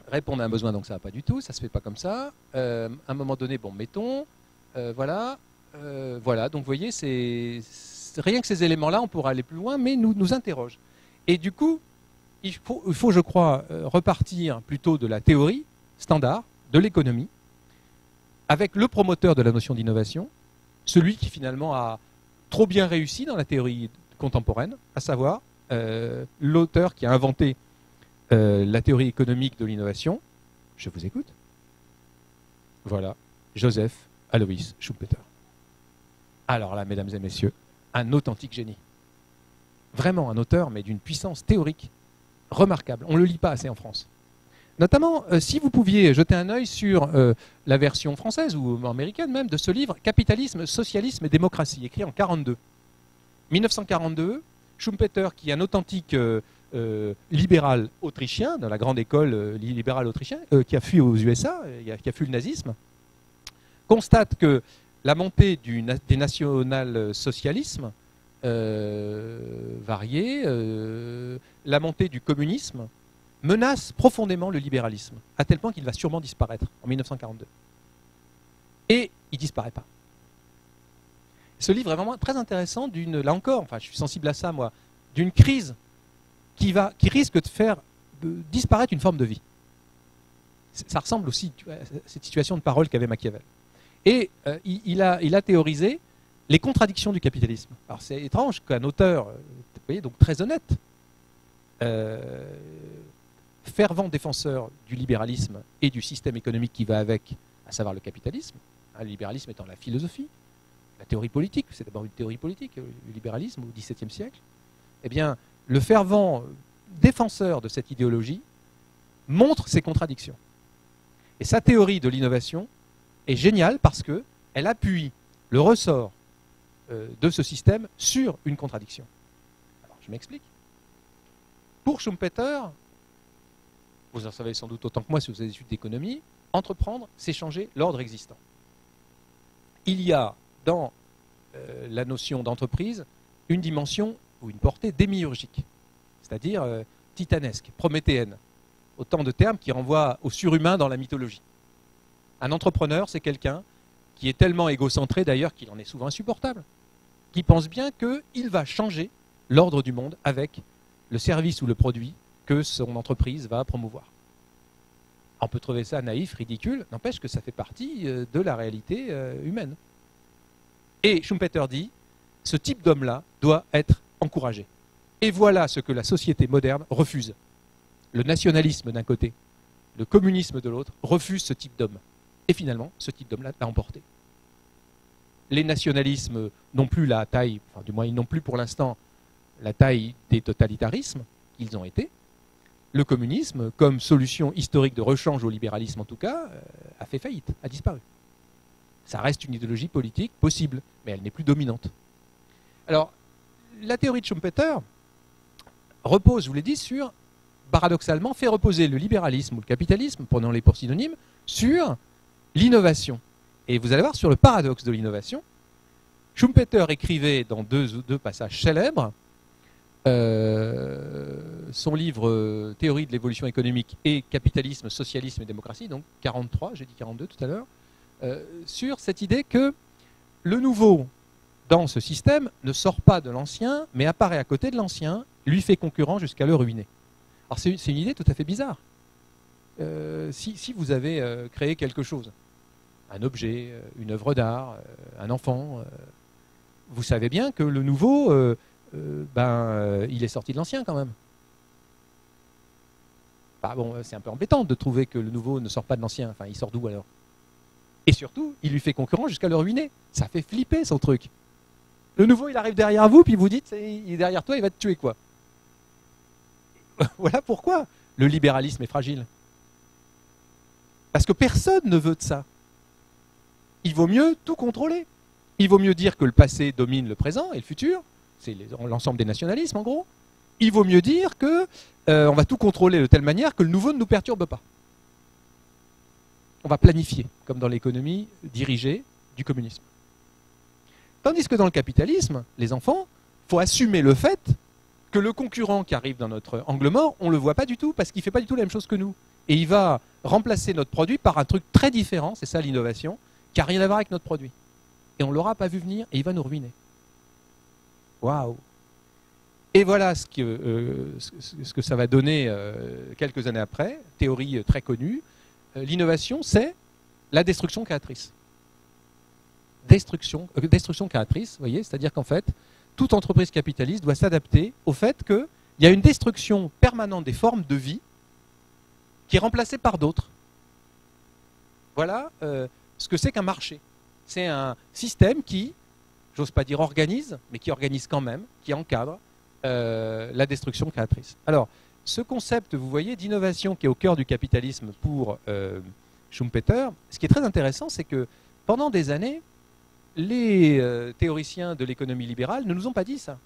Speaker 1: répondre à un besoin, donc ça va pas du tout, ça se fait pas comme ça. À un moment donné, bon, mettons, voilà, donc vous voyez, c'est rien que ces éléments-là, on pourra aller plus loin, mais nous interroge. Et du coup, il faut, je crois, repartir plutôt de la théorie standard, de l'économie, avec le promoteur de la notion d'innovation, celui qui finalement a trop bien réussi dans la théorie contemporaine, à savoir l'auteur qui a inventé la théorie économique de l'innovation. Je vous écoute. Voilà, Joseph Alois Schumpeter. Alors là, mesdames et messieurs, un authentique génie. Vraiment un auteur, mais d'une puissance théorique remarquable. On ne le lit pas assez en France. Notamment, si vous pouviez jeter un œil sur la version française, ou américaine même, de ce livre « Capitalisme, socialisme et démocratie », écrit en 1942. 1942, Schumpeter, qui est un authentique libéral autrichien, dans la grande école libérale autrichienne, qui a fui aux USA, qui a fui le nazisme, constate que la montée des national-socialismes variés, la montée du communisme, menace profondément le libéralisme, à tel point qu'il va sûrement disparaître en 1942. Et il ne disparaît pas. Ce livre est vraiment très intéressant, là encore, enfin, je suis sensible à ça, moi, d'une crise qui risque de faire disparaître une forme de vie. Ça ressemble aussi à cette situation de parole qu'avait Machiavel. Et il a théorisé les contradictions du capitalisme. Alors c'est étrange qu'un auteur, vous voyez, donc très honnête, fervent défenseur du libéralisme et du système économique qui va avec, à savoir le capitalisme, le libéralisme étant la philosophie, la théorie politique, c'est d'abord une théorie politique, le libéralisme au XVIIe siècle, eh bien, le fervent défenseur de cette idéologie montre ces contradictions. Et sa théorie de l'innovation est géniale parce qu'elle appuie le ressort de ce système sur une contradiction. Alors, je m'explique. Pour Schumpeter, vous en savez sans doute autant que moi si vous avez des études d'économie, entreprendre, c'est changer l'ordre existant. Il y a dans la notion d'entreprise une dimension ou une portée démiurgique, c'est-à-dire titanesque, prométhéenne. Autant de termes qui renvoient au surhumain dans la mythologie. Un entrepreneur, c'est quelqu'un qui est tellement égocentré d'ailleurs qu'il en est souvent insupportable, qui pense bien qu'il va changer l'ordre du monde avec le service ou le produit que son entreprise va promouvoir. On peut trouver ça naïf, ridicule, n'empêche que ça fait partie de la réalité humaine. Et Schumpeter dit, ce type d'homme-là doit être encouragé. Et voilà ce que la société moderne refuse. Le nationalisme d'un côté, le communisme de l'autre, refuse ce type d'homme. Et finalement, ce type d'homme-là l'a emporté. Les nationalismes n'ont plus la taille, enfin du moins ils n'ont plus pour l'instant la taille des totalitarismes qu'ils ont été. Le communisme, comme solution historique de rechange au libéralisme en tout cas, a fait faillite, a disparu. Ça reste une idéologie politique possible, mais elle n'est plus dominante. Alors, la théorie de Schumpeter repose, je vous l'ai dit, paradoxalement, fait reposer le libéralisme ou le capitalisme, prenons-les pour synonymes, sur l'innovation. Et vous allez voir, sur le paradoxe de l'innovation, Schumpeter écrivait dans deux passages célèbres son livre Théorie de l'évolution économique et capitalisme, socialisme et démocratie, donc 43, j'ai dit 42 tout à l'heure, sur cette idée que le nouveau dans ce système ne sort pas de l'ancien, mais apparaît à côté de l'ancien, lui fait concurrent jusqu'à le ruiner. Alors c'est une idée tout à fait bizarre. Si vous avez créé quelque chose, un objet, une œuvre d'art, un enfant, vous savez bien que le nouveau, il est sorti de l'ancien quand même. Bah bon, c'est un peu embêtant de trouver que le nouveau ne sort pas de l'ancien. Enfin, il sort d'où alors? Et surtout, il lui fait concurrent jusqu'à le ruiner. Ça fait flipper son truc. Le nouveau, il arrive derrière vous, puis vous dites, il est derrière toi, il va te tuer quoi. Voilà pourquoi le libéralisme est fragile. Parce que personne ne veut de ça. Il vaut mieux tout contrôler. Il vaut mieux dire que le passé domine le présent et le futur. C'est l'ensemble des nationalismes en gros. Il vaut mieux dire que on va tout contrôler de telle manière que le nouveau ne nous perturbe pas. On va planifier, comme dans l'économie dirigée du communisme. Tandis que dans le capitalisme, les enfants, il faut assumer le fait que le concurrent qui arrive dans notre angle mort, on ne le voit pas du tout parce qu'il ne fait pas du tout la même chose que nous. Et il va remplacer notre produit par un truc très différent, c'est ça l'innovation, qui n'a rien à voir avec notre produit. Et on ne l'aura pas vu venir et il va nous ruiner. Waouh! Et voilà ce que ça va donner quelques années après, théorie très connue. L'innovation, c'est la destruction créatrice. Destruction créatrice, vous voyez, c'est-à-dire qu'en fait, toute entreprise capitaliste doit s'adapter au fait qu'il y a une destruction permanente des formes de vie qui est remplacée par d'autres. Voilà ce que c'est qu'un marché. C'est un système qui, j'ose pas dire organise, mais qui organise quand même, qui encadre la destruction créatrice. Alors, ce concept, vous voyez, d'innovation qui est au cœur du capitalisme pour Schumpeter, ce qui est très intéressant, c'est que pendant des années, les théoriciens de l'économie libérale ne nous ont pas dit ça.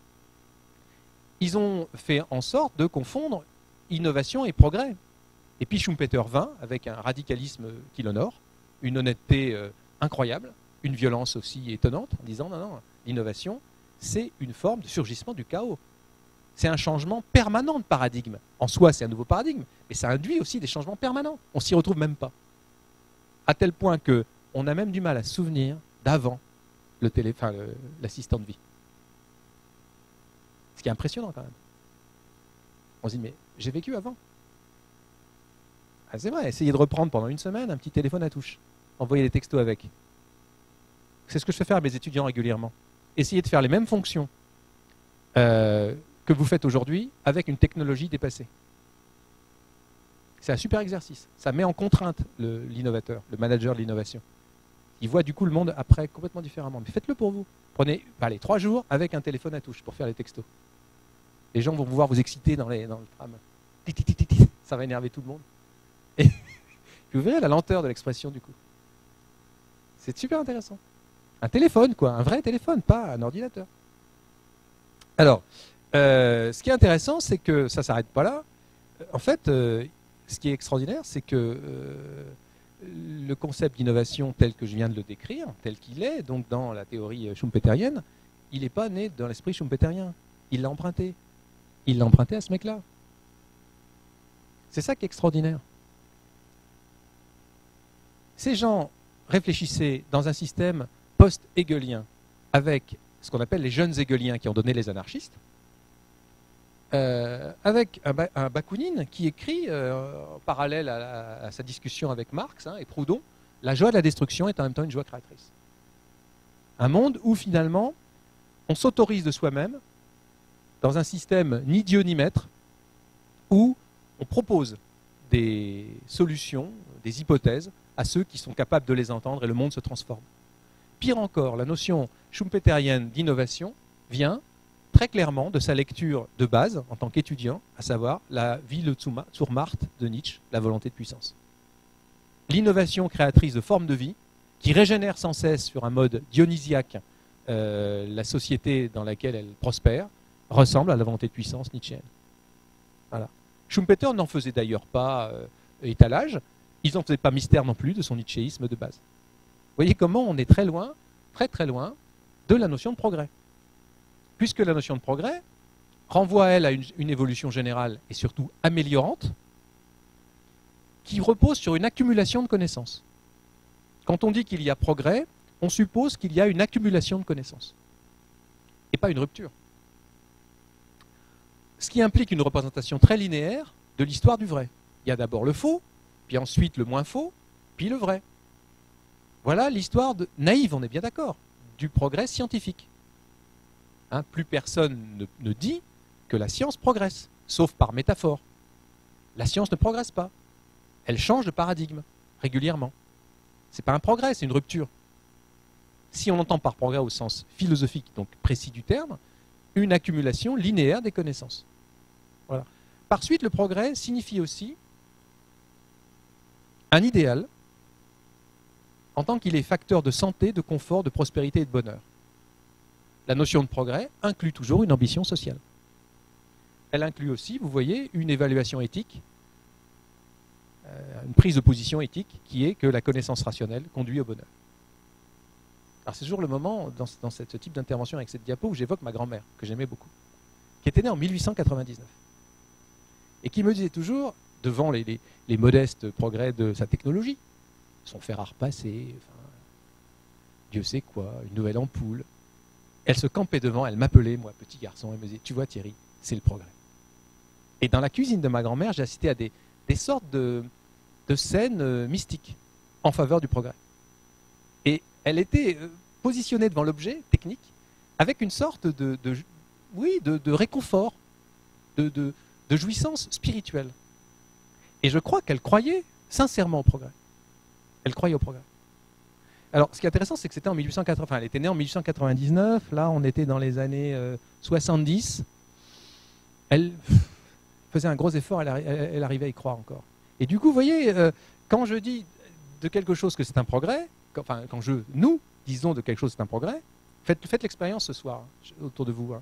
Speaker 1: ils ont fait en sorte de confondre innovation et progrès. Et puis Schumpeter vint avec un radicalisme qui l'honore, une honnêteté incroyable, une violence aussi étonnante, en disant non, non, l'innovation, c'est une forme de surgissement du chaos. C'est un changement permanent de paradigme. En soi, c'est un nouveau paradigme, mais ça induit aussi des changements permanents. On s'y retrouve même pas. À tel point qu'on a même du mal à se souvenir d'avant l'assistant de vie. Ce qui est impressionnant quand même. On se dit, mais j'ai vécu avant. Ah, c'est vrai, essayez de reprendre pendant une semaine un petit téléphone à touche. Envoyer des textos avec. C'est ce que je fais faire à mes étudiants régulièrement. Essayez de faire les mêmes fonctions que vous faites aujourd'hui avec une technologie dépassée. C'est un super exercice. Ça met en contrainte l'innovateur, le manager de l'innovation. Il voit du coup le monde après complètement différemment. Mais faites-le pour vous. Prenez 3 jours avec un téléphone à touche pour faire les textos. Les gens vont pouvoir vous exciter dans le tram. Ça va énerver tout le monde. Et vous verrez la lenteur de l'expression du coup. C'est super intéressant. Un téléphone, quoi. Un vrai téléphone, pas un ordinateur. Alors, ce qui est intéressant, c'est que ça ne s'arrête pas là. En fait, ce qui est extraordinaire, c'est que le concept d'innovation tel que je viens de le décrire, tel qu'il est, donc dans la théorie schumpeterienne, il n'est pas né dans l'esprit schumpeterien. Il l'a emprunté. Il l'a emprunté à ce mec-là. C'est ça qui est extraordinaire. Ces gens réfléchissaient dans un système post-hegelien avec ce qu'on appelle les jeunes hegeliens qui ont donné les anarchistes, avec un Bakounine qui écrit, en parallèle à sa discussion avec Marx et Proudhon, la joie de la destruction est en même temps une joie créatrice. Un monde où finalement on s'autorise de soi-même dans un système ni Dieu ni maître, où on propose des solutions, des hypothèses à ceux qui sont capables de les entendre et le monde se transforme. Pire encore, la notion schumpeterienne d'innovation vient très clairement de sa lecture de base en tant qu'étudiant, à savoir la Wille zur Macht de Nietzsche, la volonté de puissance. L'innovation créatrice de formes de vie qui régénère sans cesse sur un mode dionysiaque la société dans laquelle elle prospère, ressemble à la volonté de puissance nietzschéenne. Voilà. Schumpeter n'en faisait d'ailleurs pas étalage, il n'en faisait pas mystère non plus de son nietzschéisme de base. Vous voyez comment on est très loin, très très loin, de la notion de progrès. Puisque la notion de progrès renvoie, elle, à une évolution générale et surtout améliorante, qui repose sur une accumulation de connaissances. Quand on dit qu'il y a progrès, on suppose qu'il y a une accumulation de connaissances, et pas une rupture. Ce qui implique une représentation très linéaire de l'histoire du vrai. Il y a d'abord le faux, puis ensuite le moins faux, puis le vrai. Voilà l'histoire naïve, on est bien d'accord, du progrès scientifique. Plus personne ne dit que la science progresse, sauf par métaphore. La science ne progresse pas. Elle change de paradigme régulièrement. Ce n'est pas un progrès, c'est une rupture. Si on entend par progrès au sens philosophique, donc précis du terme, une accumulation linéaire des connaissances. Voilà. Par suite, le progrès signifie aussi un idéal en tant qu'il est facteur de santé, de confort, de prospérité et de bonheur. La notion de progrès inclut toujours une ambition sociale. Elle inclut aussi, vous voyez, une évaluation éthique, une prise de position éthique qui est que la connaissance rationnelle conduit au bonheur. Alors c'est toujours le moment, dans ce type d'intervention avec cette diapo, où j'évoque ma grand-mère, que j'aimais beaucoup, qui était née en 1899, et qui me disait toujours, devant les modestes progrès de sa technologie, son fer à repasser, Dieu sait quoi, une nouvelle ampoule, elle se campait devant, elle m'appelait, moi, petit garçon, elle me disait, tu vois Thierry, c'est le progrès. Et dans la cuisine de ma grand-mère, j'ai assisté à des sortes de scènes mystiques en faveur du progrès. Et elle était positionnée devant l'objet technique avec une sorte de réconfort, de jouissance spirituelle. Et je crois qu'elle croyait sincèrement au progrès. Elle croyait au progrès. Alors, ce qui est intéressant, c'est que c'était en 1880. Enfin, elle était née en 1899. Là, on était dans les années 70. Elle faisait un gros effort. Elle arrivait à y croire encore. Et du coup, vous voyez, quand je dis de quelque chose que c'est un progrès, nous disons de quelque chose que c'est un progrès, faites l'expérience ce soir autour de vous.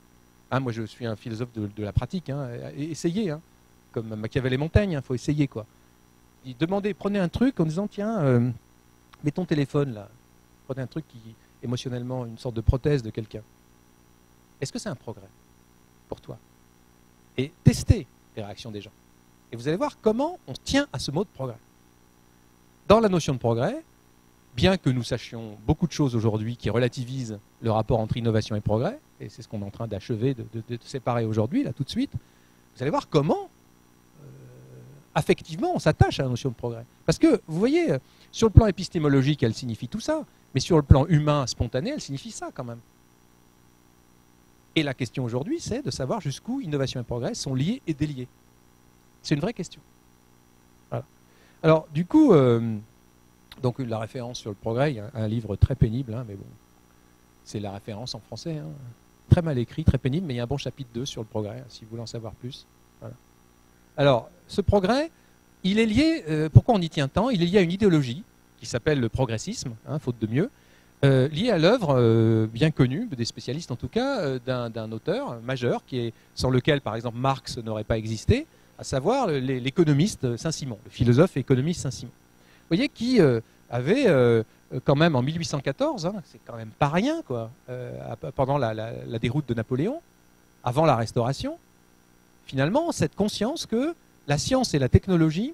Speaker 1: Ah, moi, je suis un philosophe de la pratique. Hein. Essayez, hein. Comme Machiavel et Montaigne, il faut essayer, quoi. Demandez, prenez un truc en disant, tiens, mets ton téléphone, là. Prenez un truc qui, émotionnellement, une sorte de prothèse de quelqu'un. Est-ce que c'est un progrès pour toi? Et testez les réactions des gens. Et vous allez voir comment on tient à ce mot de progrès. Dans la notion de progrès, bien que nous sachions beaucoup de choses aujourd'hui qui relativisent le rapport entre innovation et progrès, et c'est ce qu'on est en train d'achever, de séparer aujourd'hui, là, tout de suite, vous allez voir comment, affectivement, on s'attache à la notion de progrès. Parce que, vous voyez, sur le plan épistémologique, elle signifie tout ça, mais sur le plan humain, spontané, elle signifie ça quand même. Et la question aujourd'hui, c'est de savoir jusqu'où innovation et progrès sont liés et déliés. C'est une vraie question. Voilà. Alors, du coup, donc la référence sur le progrès, il y a un livre très pénible, hein, mais bon, c'est la référence en français. Hein. Très mal écrit, très pénible, mais il y a un bon chapitre 2 sur le progrès, hein, si vous voulez en savoir plus. Voilà. Alors, ce progrès, il est lié, pourquoi on y tient tant? Il est lié à une idéologie qui s'appelle le progressisme, hein, faute de mieux, lié à l'œuvre bien connue, des spécialistes en tout cas, d'un auteur majeur, sans lequel, par exemple, Marx n'aurait pas existé, à savoir l'économiste Saint-Simon, le philosophe et économiste Saint-Simon. Vous voyez, qui avait quand même en 1814, hein, c'est quand même pas rien, quoi, pendant la déroute de Napoléon, avant la Restauration, finalement, cette conscience que la science et la technologie,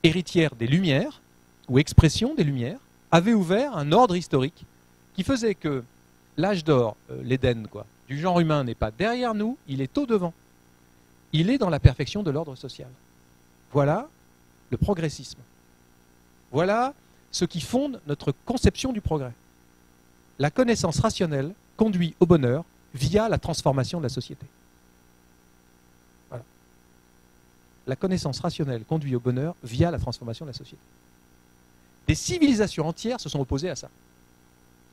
Speaker 1: héritières des Lumières, ou expression des Lumières, avaient ouvert un ordre historique qui faisait que l'âge d'or, l'Éden, quoi, du genre humain n'est pas derrière nous, il est au devant. Il est dans la perfection de l'ordre social. Voilà le progressisme. Voilà ce qui fonde notre conception du progrès. La connaissance rationnelle conduit au bonheur via la transformation de la société. Voilà. La connaissance rationnelle conduit au bonheur via la transformation de la société. Des civilisations entières se sont opposées à ça.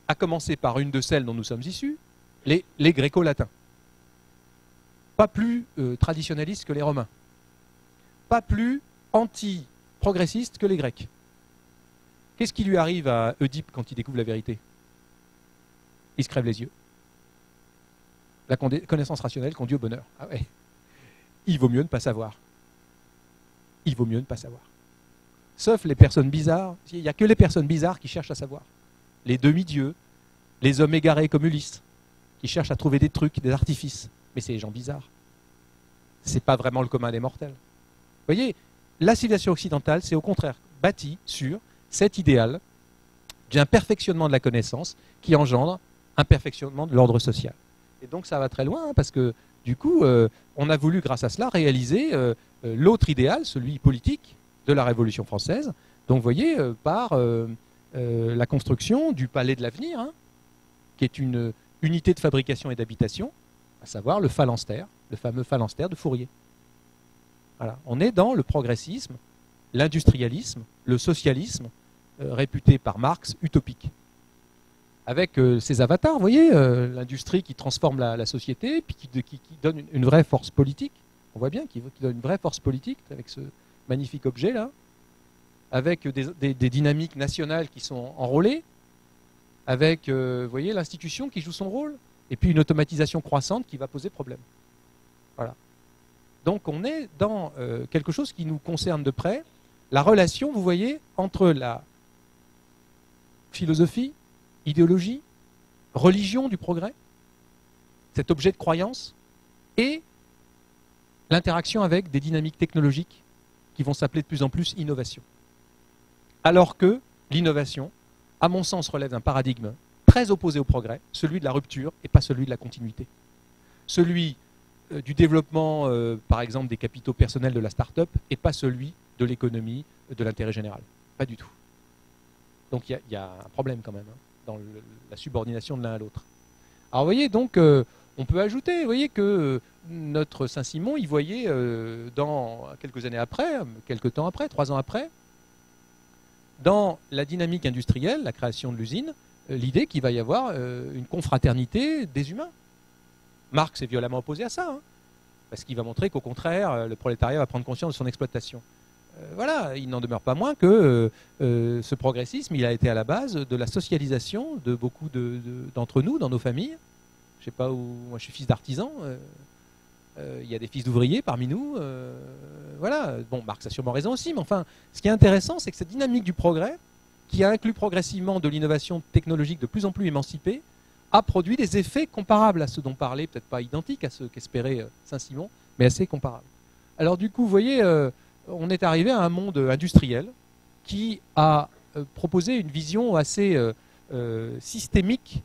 Speaker 1: À commencer par une de celles dont nous sommes issus, les gréco-latins. Pas plus traditionnalistes que les Romains. Pas plus anti-progressistes que les Grecs. Qu'est-ce qui lui arrive à Oedipe quand il découvre la vérité? Il se crève les yeux. La connaissance rationnelle conduit au bonheur. Ah ouais. Il vaut mieux ne pas savoir. Il vaut mieux ne pas savoir. Sauf les personnes bizarres. Il n'y a que les personnes bizarres qui cherchent à savoir. Les demi-dieux, les hommes égarés comme Ulysse, qui cherchent à trouver des trucs, des artifices. Mais c'est les gens bizarres. Ce n'est pas vraiment le commun des mortels. Vous voyez, la civilisation occidentale, c'est au contraire bâtie sur cet idéal d'un perfectionnement de la connaissance qui engendre un perfectionnement de l'ordre social. Et donc ça va très loin, hein, parce que du coup, on a voulu, grâce à cela, réaliser l'autre idéal, celui politique, de la Révolution française. Donc vous voyez, par la construction du palais de l'avenir, hein, qui est une unité de fabrication et d'habitation, à savoir le phalanstère, le fameux phalanstère de Fourier. Voilà. On est dans le progressisme, l'industrialisme, le socialisme, réputé par Marx utopique. Avec ces avatars, vous voyez, l'industrie qui transforme la société, puis qui donne une vraie force politique. On voit bien qu'il donne une vraie force politique avec ce magnifique objet-là, avec des dynamiques nationales qui sont enrôlées, avec, vous voyez, l'institution qui joue son rôle, et puis une automatisation croissante qui va poser problème. Voilà. Donc on est dans quelque chose qui nous concerne de près, la relation, vous voyez, entre la philosophie, idéologie, religion du progrès, cet objet de croyance, et l'interaction avec des dynamiques technologiques qui vont s'appeler de plus en plus innovation. Alors que l'innovation, à mon sens, relève d'un paradigme très opposé au progrès, celui de la rupture et pas celui de la continuité. Celui du développement, par exemple, des capitaux personnels de la start-up et pas celui de l'économie, de l'intérêt général. Pas du tout. Donc il y a un problème quand même, hein, dans la subordination de l'un à l'autre. Alors vous voyez, donc, on peut ajouter, vous voyez, que notre Saint-Simon, il voyait dans quelques années après, quelques temps après, 3 ans après, dans la dynamique industrielle, la création de l'usine, l'idée qu'il va y avoir une confraternité des humains. Marx est violemment opposé à ça, hein, parce qu'il va montrer qu'au contraire, le prolétariat va prendre conscience de son exploitation. Voilà, il n'en demeure pas moins que ce progressisme, il a été à la base de la socialisation de beaucoup d'entre nous, dans nos familles, Je sais pas où. Moi, je suis fils d'artisan. Il y a des fils d'ouvriers parmi nous. Voilà. Bon, Marx a sûrement raison aussi, mais enfin, ce qui est intéressant, c'est que cette dynamique du progrès, qui inclut progressivement de l'innovation technologique de plus en plus émancipée, a produit des effets comparables à ceux dont parlait, peut-être pas identiques à ceux qu'espérait Saint-Simon, mais assez comparables. Alors du coup, vous voyez, on est arrivé à un monde industriel qui a proposé une vision assez systémique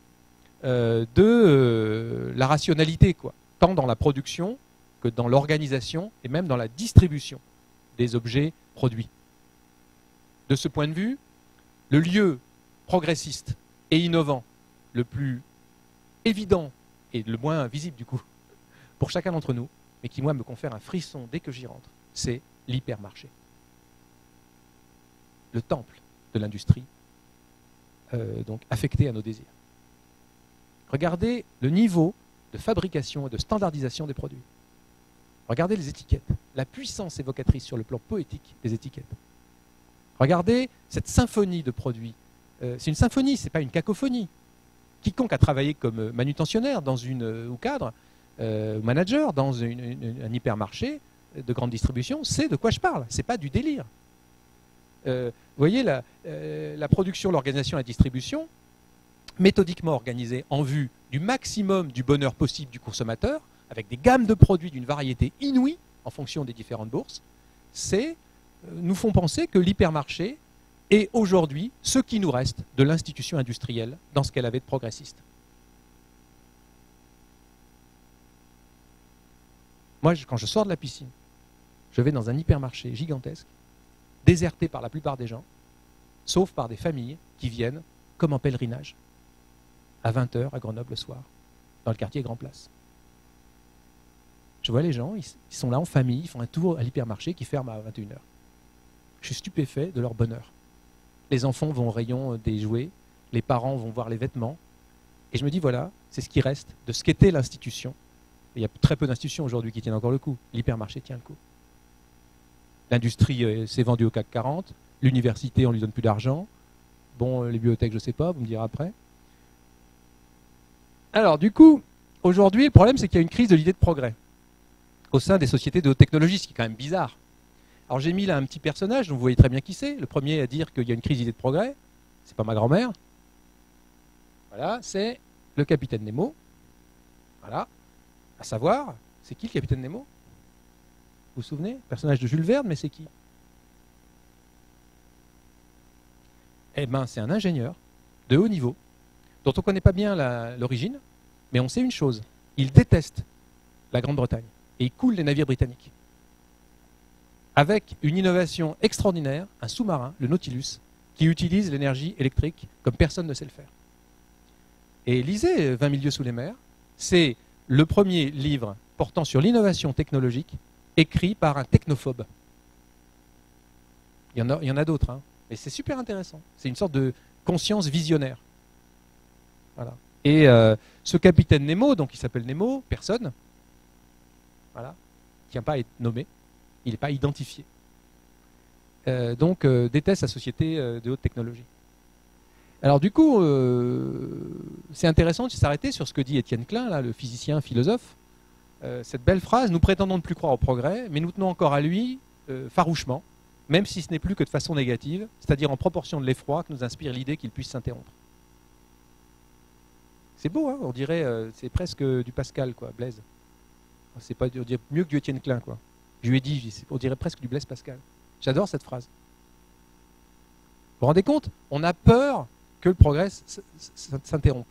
Speaker 1: de la rationalité, quoi, tant dans la production que dans l'organisation et même dans la distribution des objets produits. De ce point de vue, le lieu progressiste et innovant le plus évident et le moins visible du coup pour chacun d'entre nous, mais qui moi me confère un frisson dès que j'y rentre, c'est l'hypermarché. Le temple de l'industrie, donc affecté à nos désirs. Regardez le niveau de fabrication et de standardisation des produits. Regardez les étiquettes, la puissance évocatrice sur le plan poétique des étiquettes. Regardez cette symphonie de produits. C'est une symphonie, ce n'est pas une cacophonie. Quiconque a travaillé comme manutentionnaire ou cadre, manager dans un hypermarché de grande distribution, sait de quoi je parle. Ce n'est pas du délire. Vous voyez, la production, l'organisation et la distribution, méthodiquement organisée en vue du maximum du bonheur possible du consommateur, avec des gammes de produits d'une variété inouïe en fonction des différentes bourses, nous font penser que l'hypermarché est aujourd'hui ce qui nous reste de l'institution industrielle dans ce qu'elle avait de progressiste. Moi, quand je sors de la piscine, je vais dans un hypermarché gigantesque, déserté par la plupart des gens, sauf par des familles qui viennent comme en pèlerinage, à 20h à Grenoble le soir, dans le quartier Grand Place. Je vois les gens, ils sont là en famille, ils font un tour à l'hypermarché qui ferme à 21h. Je suis stupéfait de leur bonheur. Les enfants vont au rayon des jouets, les parents vont voir les vêtements, et je me dis voilà, c'est ce qui reste de ce qu'était l'institution. Il y a très peu d'institutions aujourd'hui qui tiennent encore le coup. L'hypermarché tient le coup. L'industrie s'est vendue au CAC 40, l'université on lui donne plus d'argent, bon les bibliothèques je sais pas, vous me direz après. Alors du coup, aujourd'hui le problème c'est qu'il y a une crise de l'idée de progrès au sein des sociétés de haute technologie, ce qui est quand même bizarre. Alors j'ai mis là un petit personnage, dont vous voyez très bien qui c'est. Le premier à dire qu'il y a une crise d'idée de progrès, c'est pas ma grand-mère. Voilà, c'est le capitaine Nemo. Voilà. À savoir, c'est qui le capitaine Nemo? Vous vous souvenez? Personnage de Jules Verne, mais c'est qui? Eh bien, c'est un ingénieur de haut niveau, dont on ne connaît pas bien l'origine, mais on sait une chose. Il déteste la Grande-Bretagne et il coule les navires britanniques. Avec une innovation extraordinaire, un sous-marin, le Nautilus, qui utilise l'énergie électrique comme personne ne sait le faire. Et lisez 20 000 lieues sous les mers, c'est le premier livre portant sur l'innovation technologique écrit par un technophobe. Il y en a d'autres, hein, mais c'est super intéressant. C'est une sorte de conscience visionnaire. Voilà. Et ce capitaine Nemo, donc il s'appelle Nemo, personne, voilà, qui ne tient pas à être nommé, il n'est pas identifié. Donc déteste la société de haute technologie. Alors du coup, c'est intéressant de s'arrêter sur ce que dit Étienne Klein, là, le physicien philosophe. Cette belle phrase, nous prétendons ne plus croire au progrès, mais nous tenons encore à lui farouchement, même si ce n'est plus que de façon négative, c'est-à-dire en proportion de l'effroi que nous inspire l'idée qu'il puisse s'interrompre. C'est beau, hein, on dirait, c'est presque du Pascal, quoi, Blaise. C'est pas, on dirait mieux que du Étienne Klein, quoi. Je lui ai dit, on dirait presque du Blaise Pascal. J'adore cette phrase. Vous vous rendez compte? On a peur que le progrès s'interrompe.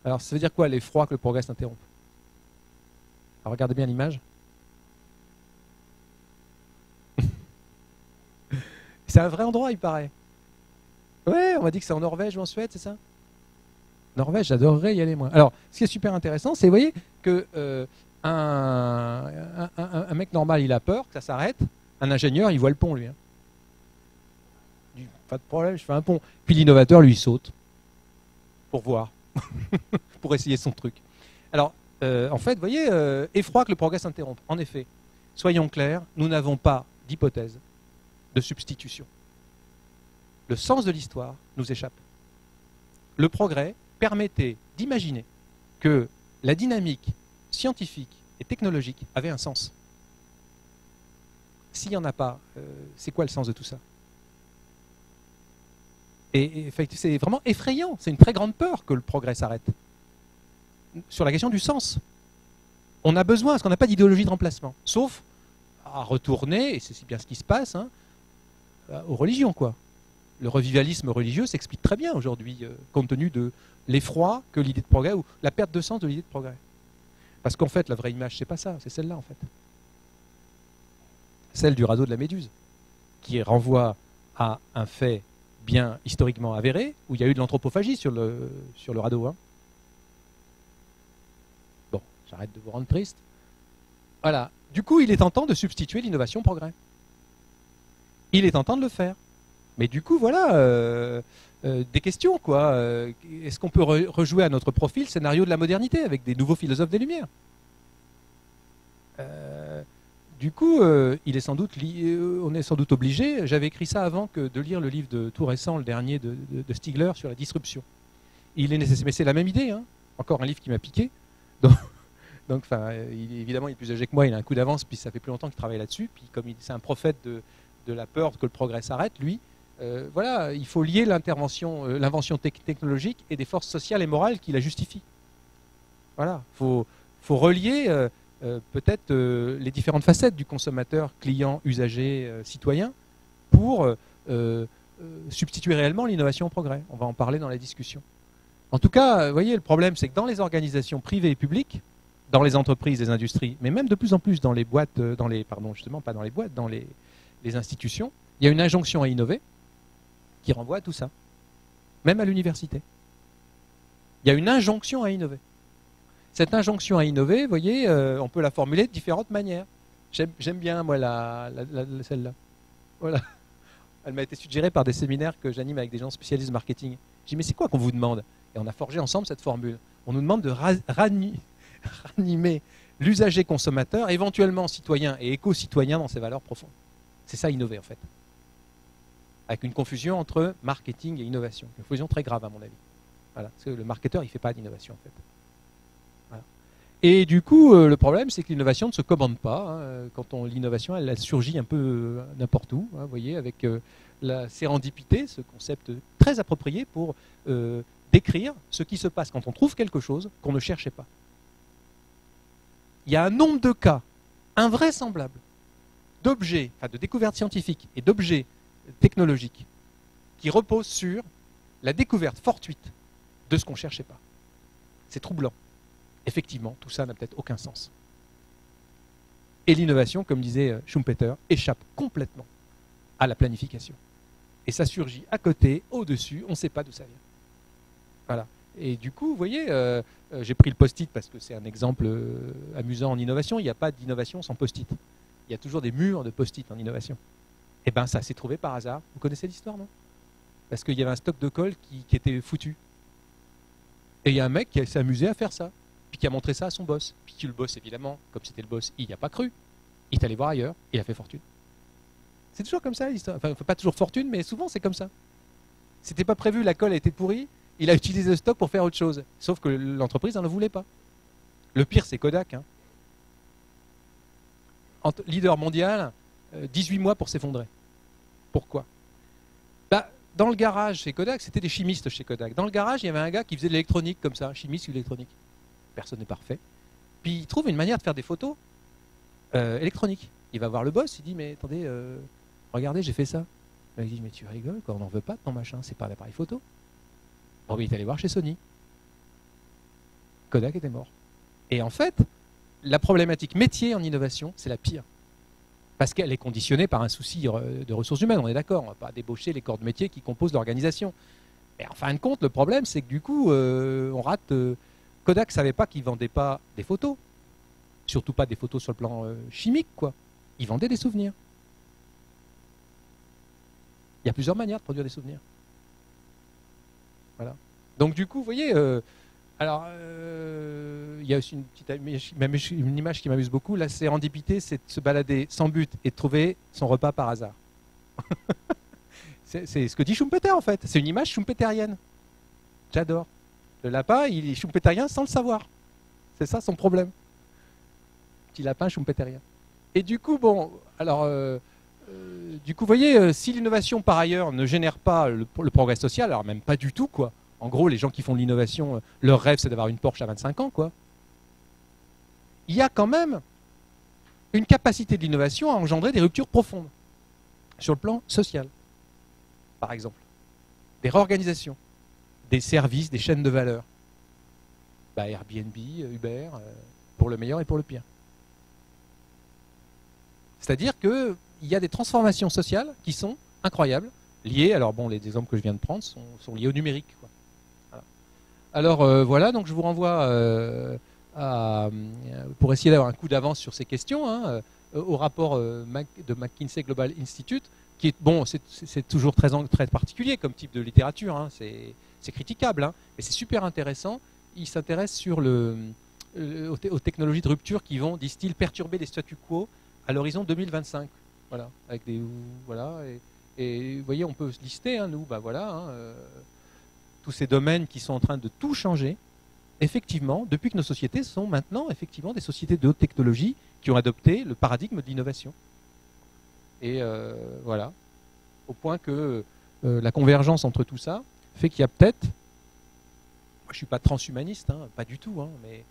Speaker 1: Alors, ça veut dire quoi, l'effroi que le progrès s'interrompe? Alors, regardez bien l'image. C'est un vrai endroit, il paraît. Ouais, on m'a dit que c'est en Norvège ou en Suède, c'est ça? Norvège, j'adorerais y aller, moi. Alors, ce qui est super intéressant, c'est, vous voyez, que un mec normal, il a peur que ça s'arrête. Un ingénieur, il voit le pont, lui. Hein. Il dit, pas de problème, je fais un pont. Puis l'innovateur, lui, il saute. Pour voir. Pour essayer son truc. Alors, en fait, vous voyez, effroi que le progrès s'interrompe. En effet, soyons clairs, nous n'avons pas d'hypothèse de substitution. Le sens de l'histoire nous échappe. Le progrès permettait d'imaginer que la dynamique scientifique et technologique avait un sens. S'il n'y en a pas, c'est quoi le sens de tout ça? Et c'est vraiment effrayant, c'est une très grande peur que le progrès s'arrête. Sur la question du sens. On a besoin, parce qu'on n'a pas d'idéologie de remplacement, sauf à retourner, et c'est bien ce qui se passe, hein, aux religions, quoi. Le revivalisme religieux s'explique très bien aujourd'hui, compte tenu de l'effroi que l'idée de progrès, ou la perte de sens de l'idée de progrès. Parce qu'en fait, la vraie image, c'est pas ça, c'est celle-là, en fait. Celle du radeau de la Méduse, qui renvoie à un fait bien historiquement avéré, où il y a eu de l'anthropophagie sur le radeau. Hein. Bon, j'arrête de vous rendre triste. Voilà. Du coup, il est tentant de substituer l'innovation au progrès. Il est tentant de le faire. Mais du coup, voilà, des questions, quoi. Est-ce qu'on peut rejouer à notre profil le scénario de la modernité avec des nouveaux philosophes des Lumières? Du coup, on est sans doute obligé, j'avais écrit ça avant que de lire le livre tout récent, le dernier de Stigler sur la disruption. Il est nécessaire, mais c'est la même idée, hein. Encore un livre qui m'a piqué. Donc, évidemment, il est plus âgé que moi, il a un coup d'avance, puis ça fait plus longtemps qu'il travaille là-dessus. Puis comme c'est un prophète de la peur que le progrès s'arrête, lui, voilà, il faut lier l'invention technologique et des forces sociales et morales qui la justifient. Voilà, faut relier peut-être les différentes facettes du consommateur, client, usager, citoyen, pour substituer réellement l'innovation au progrès. On va en parler dans la discussion. En tout cas, vous voyez, le problème, c'est que dans les organisations privées et publiques, dans les entreprises, les industries, mais même de plus en plus dans les boîtes, justement, pas dans les boîtes, dans les institutions, il y a une injonction à innover qui renvoie à tout ça, même à l'université. Il y a une injonction à innover. Cette injonction à innover, vous voyez, on peut la formuler de différentes manières. J'aime bien, moi, celle-là. Voilà. Elle m'a été suggérée par des séminaires que j'anime avec des gens spécialistes marketing. J'ai dit, mais c'est quoi qu'on vous demande? Et on a forgé ensemble cette formule. On nous demande de ranimer l'usager consommateur, éventuellement citoyen et éco-citoyen dans ses valeurs profondes. C'est ça, innover, en fait. Avec une confusion entre marketing et innovation. Une confusion très grave, à mon avis. Voilà. Parce que le marketeur, il ne fait pas d'innovation, en fait. Voilà. Et du coup, le problème, c'est que l'innovation ne se commande pas. Hein. Quand l'innovation, elle surgit un peu n'importe où, hein, vous voyez, avec la sérendipité, ce concept très approprié pour décrire ce qui se passe quand on trouve quelque chose qu'on ne cherchait pas. Il y a un nombre de cas invraisemblables d'objets, enfin de découvertes scientifiques et d'objets technologiques qui reposent sur la découverte fortuite de ce qu'on ne cherchait pas. C'est troublant. Effectivement, tout ça n'a peut-être aucun sens. Et l'innovation, comme disait Schumpeter, échappe complètement à la planification. Et ça surgit à côté, au-dessus, on ne sait pas d'où ça vient. Voilà. Et du coup, vous voyez, j'ai pris le post-it parce que c'est un exemple amusant en innovation. Il n'y a pas d'innovation sans post-it. Il y a toujours des murs de post-it en innovation. Et bien ça s'est trouvé par hasard. Vous connaissez l'histoire, non? Parce qu'il y avait un stock de colle qui était foutu. Et il y a un mec qui s'est amusé à faire ça. Puis qui a montré ça à son boss. Puis le boss, évidemment, comme c'était le boss, il n'y a pas cru. Il est allé voir ailleurs, il a fait fortune. C'est toujours comme ça l'histoire. Enfin, pas toujours fortune, mais souvent c'est comme ça. C'était pas prévu, la colle a été pourrie, il a utilisé le stock pour faire autre chose. Sauf que l'entreprise n'en voulait pas. Le pire, c'est Kodak. Hein. Leader mondial, 18 mois pour s'effondrer. Pourquoi? Dans le garage chez Kodak, c'était des chimistes chez Kodak. Dans le garage, il y avait un gars qui faisait de l'électronique comme ça, chimiste ou électronique. Personne n'est parfait. Puis il trouve une manière de faire des photos électroniques. Il va voir le boss, il dit, mais attendez, regardez, j'ai fait ça. Il dit, mais tu rigoles, quoi, on n'en veut pas de ton machin, c'est pas un appareil photo. Bon, il est allé voir chez Sony. Kodak était mort. Et en fait, la problématique métier en innovation, c'est la pire. Parce qu'elle est conditionnée par un souci de ressources humaines, on est d'accord, on ne va pas débaucher les corps de métier qui composent l'organisation. Et en fin de compte, le problème, c'est que du coup, on rate... Kodak ne savait pas qu'il ne vendait pas des photos, surtout pas des photos sur le plan chimique, quoi. Il vendait des souvenirs. Il y a plusieurs manières de produire des souvenirs. Voilà. Donc du coup, vous voyez... il y a aussi une image qui m'amuse beaucoup. La sérendipité, c'est de se balader sans but et de trouver son repas par hasard. C'est ce que dit Schumpeter, en fait. C'est une image schumpeterienne. J'adore. Le lapin, il est schumpeterien sans le savoir. C'est ça son problème. Petit lapin schumpeterien. Et du coup, bon, alors, du coup, vous voyez, si l'innovation par ailleurs ne génère pas le progrès social, alors même pas du tout, quoi. En gros, les gens qui font de l'innovation, leur rêve, c'est d'avoir une Porsche à 25 ans, quoi. Il y a quand même une capacité de l'innovation à engendrer des ruptures profondes sur le plan social, par exemple. Des réorganisations, des services, des chaînes de valeur. Bah, Airbnb, Uber, pour le meilleur et pour le pire. C'est-à-dire qu'il y a des transformations sociales qui sont incroyables, liées, alors bon, les exemples que je viens de prendre sont liés au numérique, quoi. Voilà. Alors voilà, donc je vous renvoie pour essayer d'avoir un coup d'avance sur ces questions, hein, au rapport de McKinsey Global Institute, qui est, bon, c'est toujours très particulier comme type de littérature, hein, c'est critiquable, hein, mais c'est super intéressant. Il s'intéresse sur aux technologies de rupture qui vont, disent-ils, perturber les statu quo à l'horizon 2025. Voilà, avec voilà, et vous voyez, on peut se lister, hein, nous, bah voilà, hein, tous ces domaines qui sont en train de tout changer, effectivement, depuis que nos sociétés sont maintenant effectivement des sociétés de haute technologie qui ont adopté le paradigme de l'innovation. Et voilà, au point que la convergence entre tout ça fait qu'il y a peut-être, moi je ne suis pas transhumaniste, hein, pas du tout, hein, mais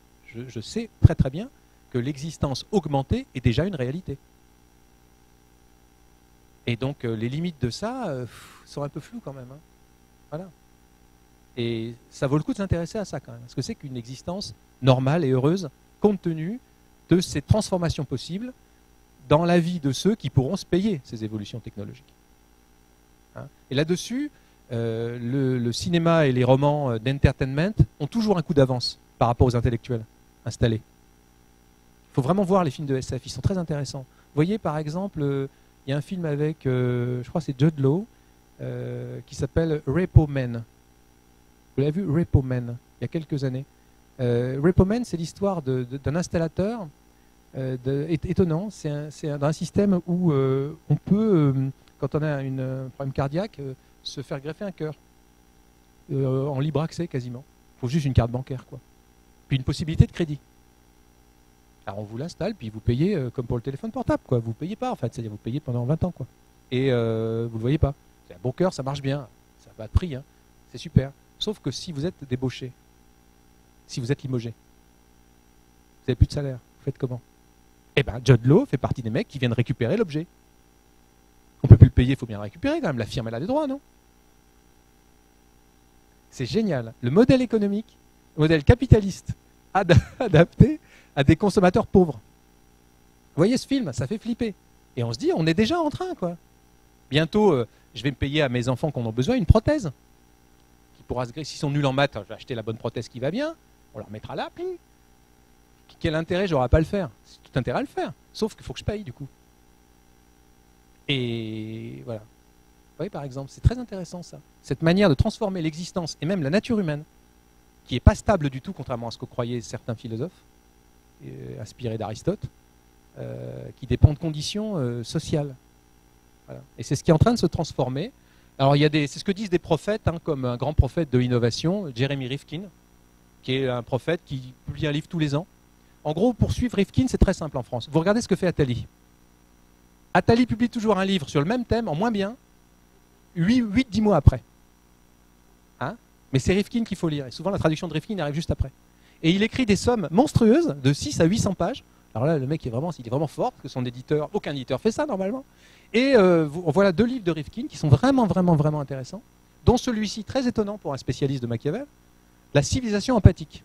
Speaker 1: je sais très très bien que l'existence augmentée est déjà une réalité. Et donc les limites de ça sont un peu floues quand même. Hein. Voilà. Et ça vaut le coup de s'intéresser à ça quand même. Ce que c'est qu'une existence normale et heureuse, compte tenu de ces transformations possibles dans la vie de ceux qui pourront se payer ces évolutions technologiques. Hein. Et là-dessus, le cinéma et les romans d'entertainment ont toujours un coup d'avance par rapport aux intellectuels installés. Il faut vraiment voir les films de SF, ils sont très intéressants. Vous voyez par exemple, il y a un film avec, je crois que c'est Jude Law, qui s'appelle Repo Man. Vous l'avez vu, Repo Man, il y a quelques années. Repo Man, c'est l'histoire d'un installateur étonnant. C'est un système où on peut, quand on a un problème cardiaque, se faire greffer un cœur en libre accès quasiment. Il faut juste une carte bancaire, quoi. Puis une possibilité de crédit. Alors on vous l'installe, puis vous payez comme pour le téléphone portable, quoi. Vous ne payez pas en fait, c'est-à-dire vous payez pendant 20 ans, quoi. Et vous ne le voyez pas. C'est un bon cœur, ça marche bien, ça n'a pas de prix, hein. C'est super. Sauf que si vous êtes débauché, si vous êtes limogé, vous n'avez plus de salaire, vous faites comment? Eh bien, Jude Law fait partie des mecs qui viennent récupérer l'objet. On ne peut plus le payer, il faut bien le récupérer quand même. La firme, elle a des droits, non? C'est génial. Le modèle économique, le modèle capitaliste adapté à des consommateurs pauvres. Vous voyez ce film, ça fait flipper. Et on se dit, on est déjà en train, quoi. Bientôt, je vais me payer à mes enfants qui en ont besoin une prothèse. S'ils sont nuls en maths, je vais acheter la bonne prothèse qui va bien, on leur mettra là, pling. Quel intérêt j'aurai à pas le faire? C'est tout intérêt à le faire, sauf qu'il faut que je paye du coup. Et voilà. Vous voyez par exemple, c'est très intéressant ça. Cette manière de transformer l'existence et même la nature humaine, qui n'est pas stable du tout, contrairement à ce que croyaient certains philosophes, inspirés d'Aristote, qui dépend de conditions sociales. Voilà. Et c'est ce qui est en train de se transformer. Alors, c'est ce que disent des prophètes, hein, comme un grand prophète de l'innovation, Jeremy Rifkin, qui est un prophète qui publie un livre tous les ans. En gros, pour suivre Rifkin, c'est très simple en France. Vous regardez ce que fait Attali. Attali publie toujours un livre sur le même thème, en moins bien, 8-10 mois après. Hein? Mais c'est Rifkin qu'il faut lire. Et souvent, la traduction de Rifkin arrive juste après. Et il écrit des sommes monstrueuses, de 6 à 800 pages. Alors là, le mec il est vraiment fort, parce que son éditeur, aucun éditeur fait ça normalement. Et voilà 2 livres de Rifkin qui sont vraiment, vraiment, vraiment intéressants, dont celui-ci, très étonnant pour un spécialiste de Machiavel, La civilisation empathique.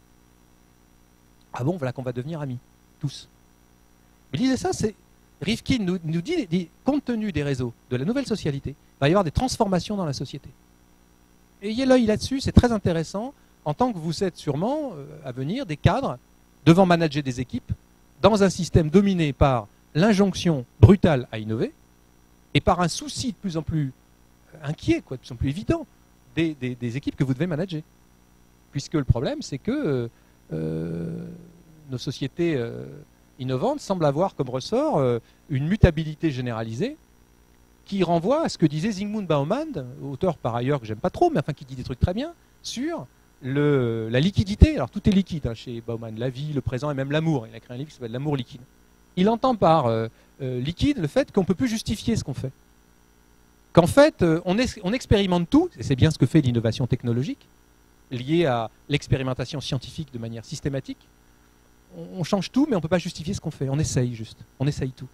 Speaker 1: Ah bon, voilà qu'on va devenir amis, tous. Mais lisez ça, Rifkin nous dit, compte tenu des réseaux, de la nouvelle socialité, il va y avoir des transformations dans la société. Ayez l'œil là-dessus, c'est très intéressant, en tant que vous êtes sûrement, à venir, des cadres, devant manager des équipes, dans un système dominé par l'injonction brutale à innover, et par un souci de plus en plus inquiet, de plus en plus évident, des équipes que vous devez manager. Puisque le problème, c'est que nos sociétés innovantes semblent avoir comme ressort une mutabilité généralisée qui renvoie à ce que disait Zygmunt Bauman, auteur par ailleurs que j'aime pas trop, mais enfin qui dit des trucs très bien, sur la liquidité. Alors tout est liquide hein, chez Bauman, la vie, le présent et même l'amour. Il a écrit un livre qui s'appelle L'amour liquide. Il entend par liquide le fait qu'on ne peut plus justifier ce qu'on fait. Qu'en fait, on expérimente tout, et c'est bien ce que fait l'innovation technologique, liée à l'expérimentation scientifique de manière systématique. On change tout, mais on ne peut pas justifier ce qu'on fait. On essaye juste. On essaye tout.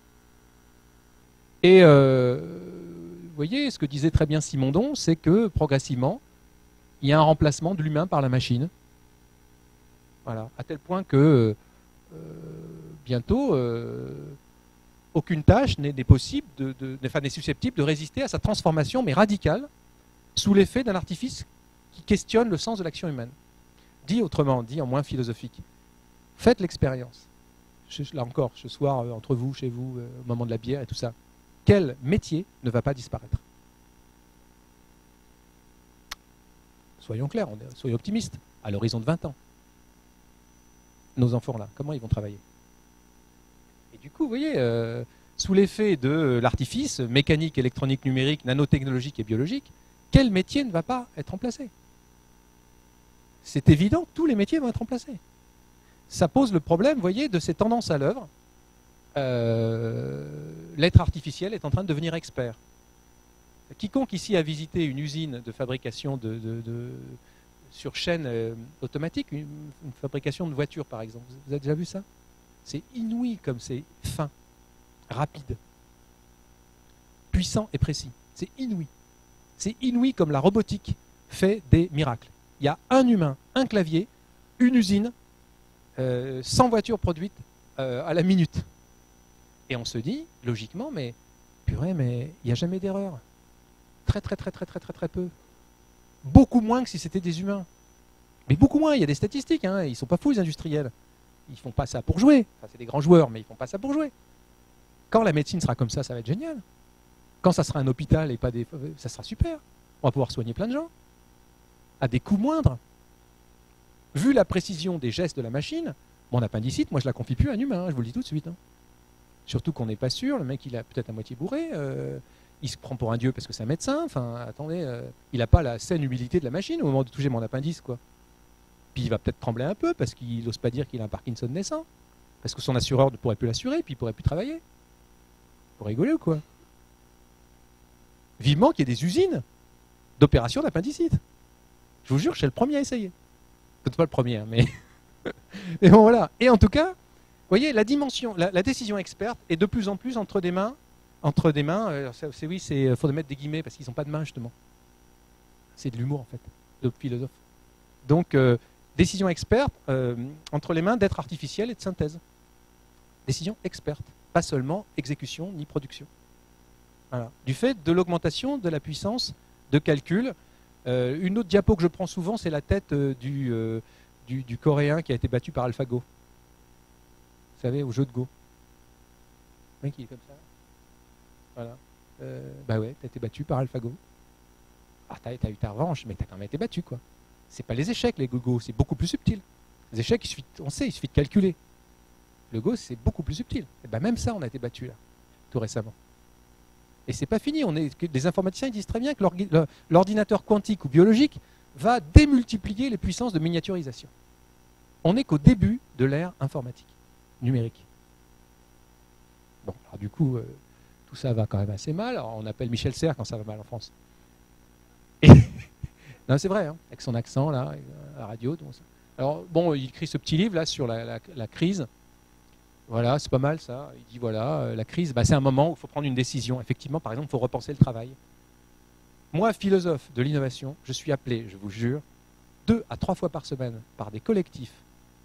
Speaker 1: Et vous voyez, ce que disait très bien Simondon, c'est que progressivement, il y a un remplacement de l'humain par la machine. Voilà. À tel point que bientôt, aucune tâche n'est possible, n'est susceptible de résister à sa transformation, mais radicale, sous l'effet d'un artifice qui questionne le sens de l'action humaine. Dit autrement, dit en moins philosophique, faites l'expérience. Là encore, ce soir, entre vous, chez vous, au moment de la bière et tout ça, quel métier ne va pas disparaître? Soyons clairs, soyons optimistes, à l'horizon de 20 ans. Nos enfants là, comment ils vont travailler? Et du coup, vous voyez, sous l'effet de l'artifice mécanique, électronique, numérique, nanotechnologique et biologique, quel métier ne va pas être remplacé? C'est évident que tous les métiers vont être remplacés. Ça pose le problème, vous voyez, de ces tendances à l'œuvre. L'être artificiel est en train de devenir expert. Quiconque ici a visité une usine de fabrication sur chaîne automatique, une fabrication de voitures par exemple, vous avez déjà vu ça? C'est inouï comme c'est fin, rapide, puissant et précis. C'est inouï. C'est inouï comme la robotique fait des miracles. Il y a un humain, un clavier, une usine, 100 voitures produites à la minute. Et on se dit, logiquement, mais purée, mais il n'y a jamais d'erreur. Très peu. Beaucoup moins que si c'était des humains. Mais beaucoup moins, il y a des statistiques, hein, ils ne sont pas fous les industriels. Ils ne font pas ça pour jouer. Enfin, c'est des grands joueurs, mais ils ne font pas ça pour jouer. Quand la médecine sera comme ça va être génial. Quand ça sera un hôpital et pas des... ça sera super. On va pouvoir soigner plein de gens. À des coûts moindres. Vu la précision des gestes de la machine, mon appendicite, moi je la confie plus à un humain, je vous le dis tout de suite. Hein. Surtout qu'on n'est pas sûr, le mec il a peut-être à moitié bourré, il se prend pour un dieu parce que c'est un médecin, enfin attendez, il n'a pas la saine humilité de la machine au moment de toucher mon appendice, quoi. Puis il va peut-être trembler un peu parce qu'il n'ose pas dire qu'il a un Parkinson naissant, parce que son assureur ne pourrait plus l'assurer, puis il ne pourrait plus travailler. Faut rigoler ou quoi? Vivement qu'il y ait des usines d'opération d'appendicite. Je vous jure, je suis le premier à essayer. Peut-être pas le premier, hein, mais... mais bon, voilà. Et en tout cas, vous voyez, la dimension, la décision experte est de plus en plus entre des mains. Il faut mettre des guillemets parce qu'ils n'ont pas de main, justement. C'est de l'humour, en fait, de philosophe. Donc, décision experte entre les mains d'êtres artificiels et de synthèse. Décision experte, pas seulement exécution ni production. Voilà. Du fait de l'augmentation de la puissance de calcul. Une autre diapo que je prends souvent, c'est la tête du Coréen qui a été battu par AlphaGo. Vous savez, au jeu de Go. Le mec, il est comme ça. Voilà. Bah ouais, t'as été battu par AlphaGo. Ah, t'as eu ta revanche, mais t'as quand même été battu, quoi. C'est pas les échecs, les Go, c'est beaucoup plus subtil. Les échecs, on sait, il suffit de calculer. Le Go, c'est beaucoup plus subtil. Et ben même ça, on a été battu, là, tout récemment. Et c'est pas fini. Les informaticiens ils disent très bien que l'ordinateur quantique ou biologique va démultiplier les puissances de miniaturisation. On n'est qu'au début de l'ère informatique, numérique. Bon, alors du coup, tout ça va quand même assez mal. Alors, on appelle Michel Serres quand ça va mal en France. Et non, c'est vrai, hein, avec son accent, là, à la radio. Donc ça. Alors, bon, il écrit ce petit livre, là, sur la crise. Voilà, c'est pas mal ça. Il dit voilà, la crise, c'est un moment où il faut prendre une décision. Effectivement, par exemple, il faut repenser le travail. Moi, philosophe de l'innovation, je suis appelé, je vous jure, 2 à 3 fois par semaine par des collectifs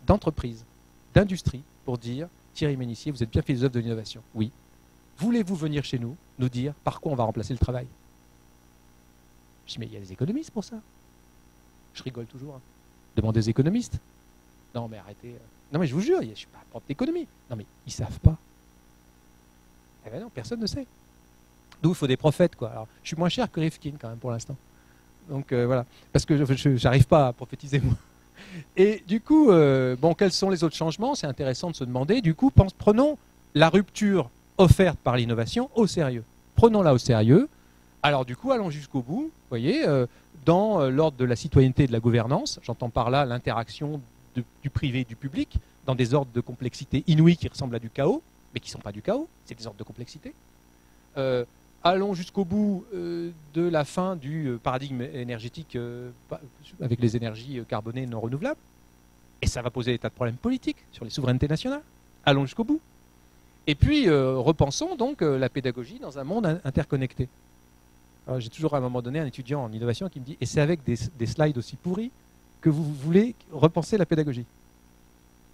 Speaker 1: d'entreprises, d'industrie, pour dire Thierry Ménissier, vous êtes bien philosophe de l'innovation. Oui. Voulez-vous venir chez nous, nous dire par quoi on va remplacer le travail? Je dis mais il y a des économistes pour ça. Je rigole toujours. Hein. Demandez aux économistes. Non mais arrêtez. Non mais je vous jure, je ne suis pas prof d'économie. Non mais ils ne savent pas. Eh ben non, personne ne sait. D'où il faut des prophètes, quoi. Alors, je suis moins cher que Rifkin quand même pour l'instant. Donc voilà, parce que je n'arrive pas à prophétiser moi. Et du coup, quels sont les autres changements? C'est intéressant de se demander. Du coup, prenons la rupture offerte par l'innovation au sérieux. Prenons-la au sérieux Alors du coup, allons jusqu'au bout. Vous voyez, dans l'ordre de la citoyenneté et de la gouvernance, j'entends par là l'interaction du privé et du public, dans des ordres de complexité inouïs qui ressemblent à du chaos, mais qui ne sont pas du chaos, c'est des ordres de complexité. Allons jusqu'au bout de la fin du paradigme énergétique avec les énergies carbonées non renouvelables. Et ça va poser des tas de problèmes politiques sur les souverainetés nationales. Allons jusqu'au bout. Et puis, repensons donc la pédagogie dans un monde interconnecté. J'ai toujours à un moment donné un étudiant en innovation qui me dit « Et c'est avec des slides aussi pourris que vous voulez repenser la pédagogie ?»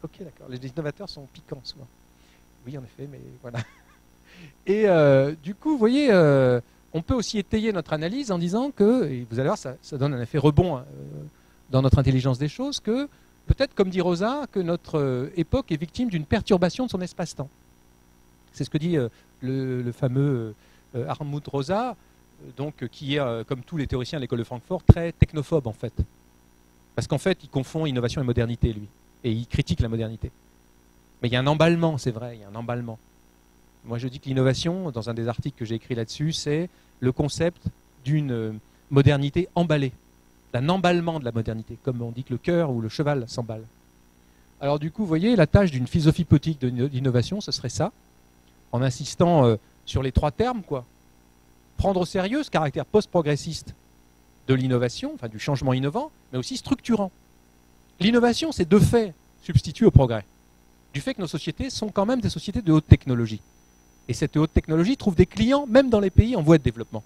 Speaker 1: Ok, d'accord. Les innovateurs sont piquants souvent. Oui, en effet, mais voilà. Et du coup, vous voyez, on peut aussi étayer notre analyse en disant que, et vous allez voir, ça donne un effet rebond dans notre intelligence des choses, que peut-être, comme dit Rosa, que notre époque est victime d'une perturbation de son espace-temps. C'est ce que dit le fameux Hartmut Rosa, donc, qui est, comme tous les théoriciens de l'école de Francfort, très technophobe en fait. Parce qu'en fait, il confond innovation et modernité, lui. Et il critique la modernité. Mais il y a un emballement, c'est vrai, il y a un emballement. Moi, je dis que l'innovation, dans un des articles que j'ai écrit là-dessus, c'est le concept d'une modernité emballée, d'un emballement de la modernité, comme on dit que le cœur ou le cheval s'emballe. Alors du coup, vous voyez, la tâche d'une philosophie politique d'innovation, ce serait ça, en insistant sur les trois termes, quoi. Prendre au sérieux ce caractère post-progressiste de l'innovation, enfin du changement innovant, mais aussi structurant. L'innovation, c'est de fait substitut au progrès, du fait que nos sociétés sont quand même des sociétés de haute technologie. Et cette haute technologie trouve des clients même dans les pays en voie de développement.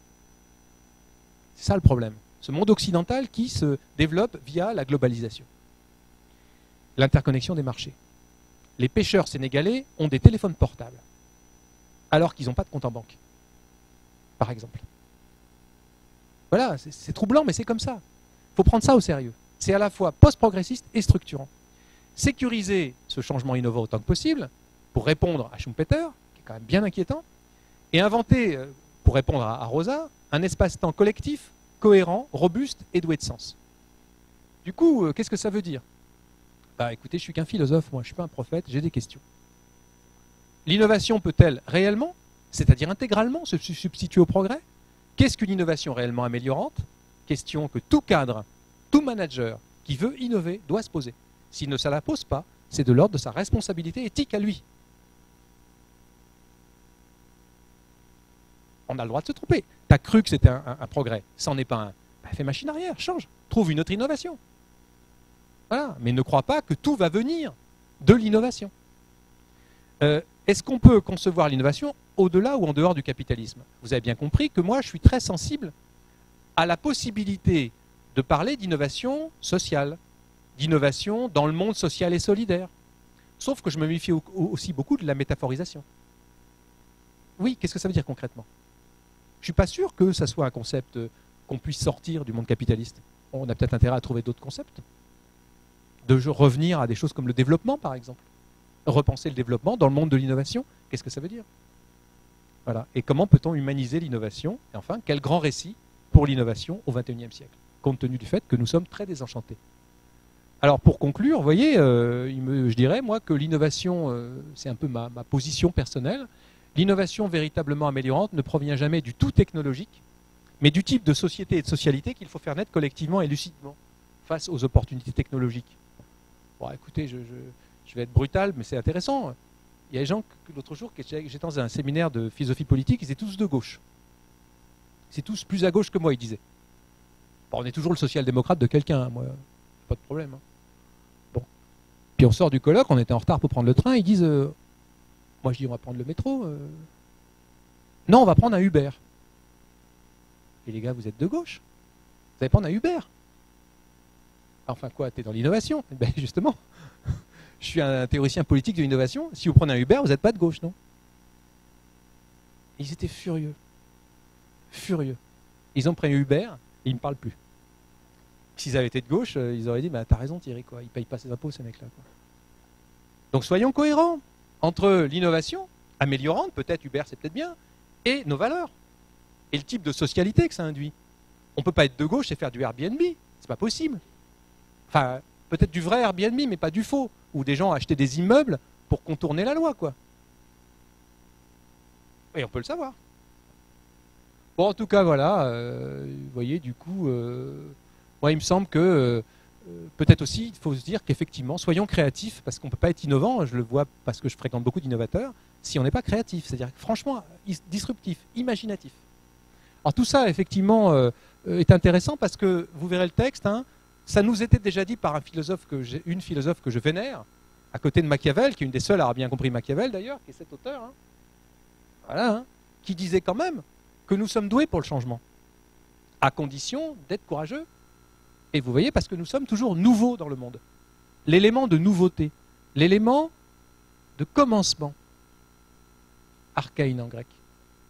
Speaker 1: C'est ça le problème. Ce monde occidental qui se développe via la globalisation. L'interconnexion des marchés. Les pêcheurs sénégalais ont des téléphones portables, alors qu'ils n'ont pas de compte en banque, par exemple. Voilà, c'est troublant, mais c'est comme ça. Il faut prendre ça au sérieux. C'est à la fois post-progressiste et structurant. Sécuriser ce changement innovant autant que possible, pour répondre à Schumpeter, qui est quand même bien inquiétant, et inventer, pour répondre à Rosa, un espace-temps collectif, cohérent, robuste et doué de sens. Du coup, qu'est-ce que ça veut dire? Bah écoutez, je suis qu'un philosophe, moi, je ne suis pas un prophète, j'ai des questions. L'innovation peut-elle réellement, c'est-à-dire intégralement, se substituer au progrès? Qu'est-ce qu'une innovation réellement améliorante? Question que tout cadre, tout manager qui veut innover doit se poser. S'il ne se la pose pas, c'est de l'ordre de sa responsabilité éthique à lui. On a le droit de se tromper. Tu as cru que c'était un progrès, ça n'en est pas un. Bah, fais machine arrière, change, trouve une autre innovation. Voilà. Mais ne crois pas que tout va venir de l'innovation. Est-ce qu'on peut concevoir l'innovation au-delà ou en dehors du capitalisme? Vous avez bien compris que moi, je suis très sensible à la possibilité de parler d'innovation sociale, d'innovation dans le monde social et solidaire. Sauf que je me méfie aussi beaucoup de la métaphorisation. Oui, qu'est-ce que ça veut dire concrètement? Je ne suis pas sûr que ça soit un concept qu'on puisse sortir du monde capitaliste. On a peut-être intérêt à trouver d'autres concepts. De revenir à des choses comme le développement, par exemple. Repenser le développement dans le monde de l'innovation, qu'est-ce que ça veut dire? Voilà. Et comment peut-on humaniser l'innovation? Et enfin, quel grand récit pour l'innovation au XXIe siècle, compte tenu du fait que nous sommes très désenchantés. Alors pour conclure, vous voyez, je dirais moi que l'innovation, c'est un peu ma position personnelle, l'innovation véritablement améliorante ne provient jamais du tout technologique, mais du type de société et de socialité qu'il faut faire naître collectivement et lucidement face aux opportunités technologiques. Bon, écoutez, je vais être brutal, mais c'est intéressant. Il y a des gens, l'autre jour, j'étais dans un séminaire de philosophie politique, ils étaient tous de gauche. C'est tous plus à gauche que moi, ils disaient. Bon, on est toujours le social-démocrate de quelqu'un, hein, moi, pas de problème. Hein. Bon. Puis on sort du colloque, on était en retard pour prendre le train, ils disent, moi je dis on va prendre le métro. Non, on va prendre un Uber. Et les gars, vous êtes de gauche. Vous allez prendre un Uber. Enfin quoi, t'es dans l'innovation? Ben justement, je suis un théoricien politique de l'innovation. Si vous prenez un Uber, vous n'êtes pas de gauche, non? Ils étaient furieux. Furieux. Ils ont pris un Uber et ils ne me parlent plus. S'ils avaient été de gauche, ils auraient dit bah, t'as raison Thierry, quoi. Ils ne payent pas ses impôts, ces mecs-là. Quoi. Donc soyons cohérents entre l'innovation, améliorante, peut-être Uber c'est peut-être bien, et nos valeurs. Et le type de socialité que ça induit. On ne peut pas être de gauche et faire du Airbnb. C'est pas possible. Enfin, peut-être du vrai Airbnb, mais pas du faux. Où des gens achetaient des immeubles pour contourner la loi, quoi. Et on peut le savoir. Bon, en tout cas, voilà, vous voyez, du coup, moi, il me semble que peut-être aussi, il faut se dire qu'effectivement, soyons créatifs, parce qu'on ne peut pas être innovant, je le vois parce que je fréquente beaucoup d'innovateurs, si on n'est pas créatif, c'est-à-dire franchement disruptif, imaginatif. Alors tout ça, effectivement, est intéressant parce que, vous verrez le texte, hein, ça nous était déjà dit par une philosophe que je vénère, à côté de Machiavel, qui est une des seules à avoir bien compris Machiavel d'ailleurs, qui est cet auteur, hein, voilà, hein, qui disait quand même que nous sommes doués pour le changement, à condition d'être courageux. Et vous voyez, parce que nous sommes toujours nouveaux dans le monde. L'élément de nouveauté, l'élément de commencement, archaïne en grec,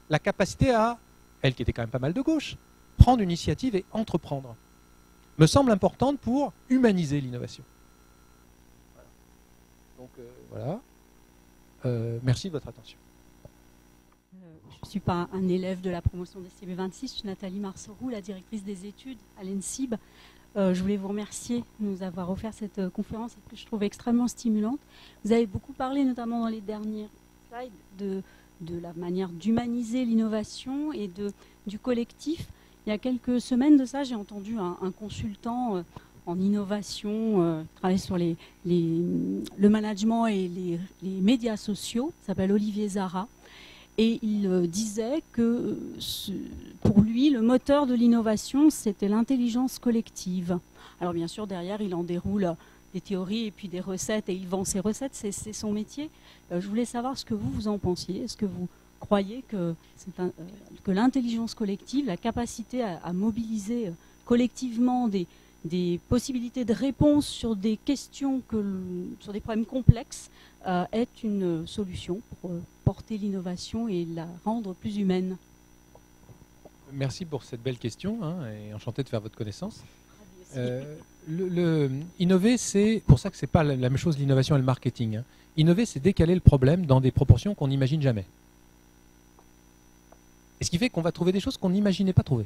Speaker 1: la capacité à, elle qui était quand même pas mal de gauche, prendre une initiative et entreprendre, me semble importante pour humaniser l'innovation. Donc voilà. Merci de votre attention.
Speaker 2: Je ne suis pas un élève de la promotion des CB26, je suis Nathalie Marceroux, la directrice des études à l'ENSIB. Je voulais vous remercier de nous avoir offert cette conférence que je trouve extrêmement stimulante. Vous avez beaucoup parlé, notamment dans les dernières slides, de la manière d'humaniser l'innovation et du collectif. Il y a quelques semaines de ça, j'ai entendu un consultant en innovation, qui travaille sur le management et les médias sociaux, il s'appelle Olivier Zara. Et il disait que pour lui, le moteur de l'innovation, c'était l'intelligence collective. Alors bien sûr, derrière, il en déroule des théories et puis des recettes, et il vend ses recettes, c'est son métier. Je voulais savoir ce que vous en pensiez. Est-ce que vous croyez que l'intelligence collective, la capacité à mobiliser collectivement des possibilités de réponse sur des questions, sur des problèmes complexes, est une solution pour porter l'innovation et la rendre plus humaine?
Speaker 1: Merci pour cette belle question, hein, et enchanté de faire votre connaissance. Innover, c'est pour ça que c'est pas la même chose l'innovation et le marketing. Hein. Innover, c'est décaler le problème dans des proportions qu'on n'imagine jamais. Et ce qui fait qu'on va trouver des choses qu'on n'imaginait pas trouver.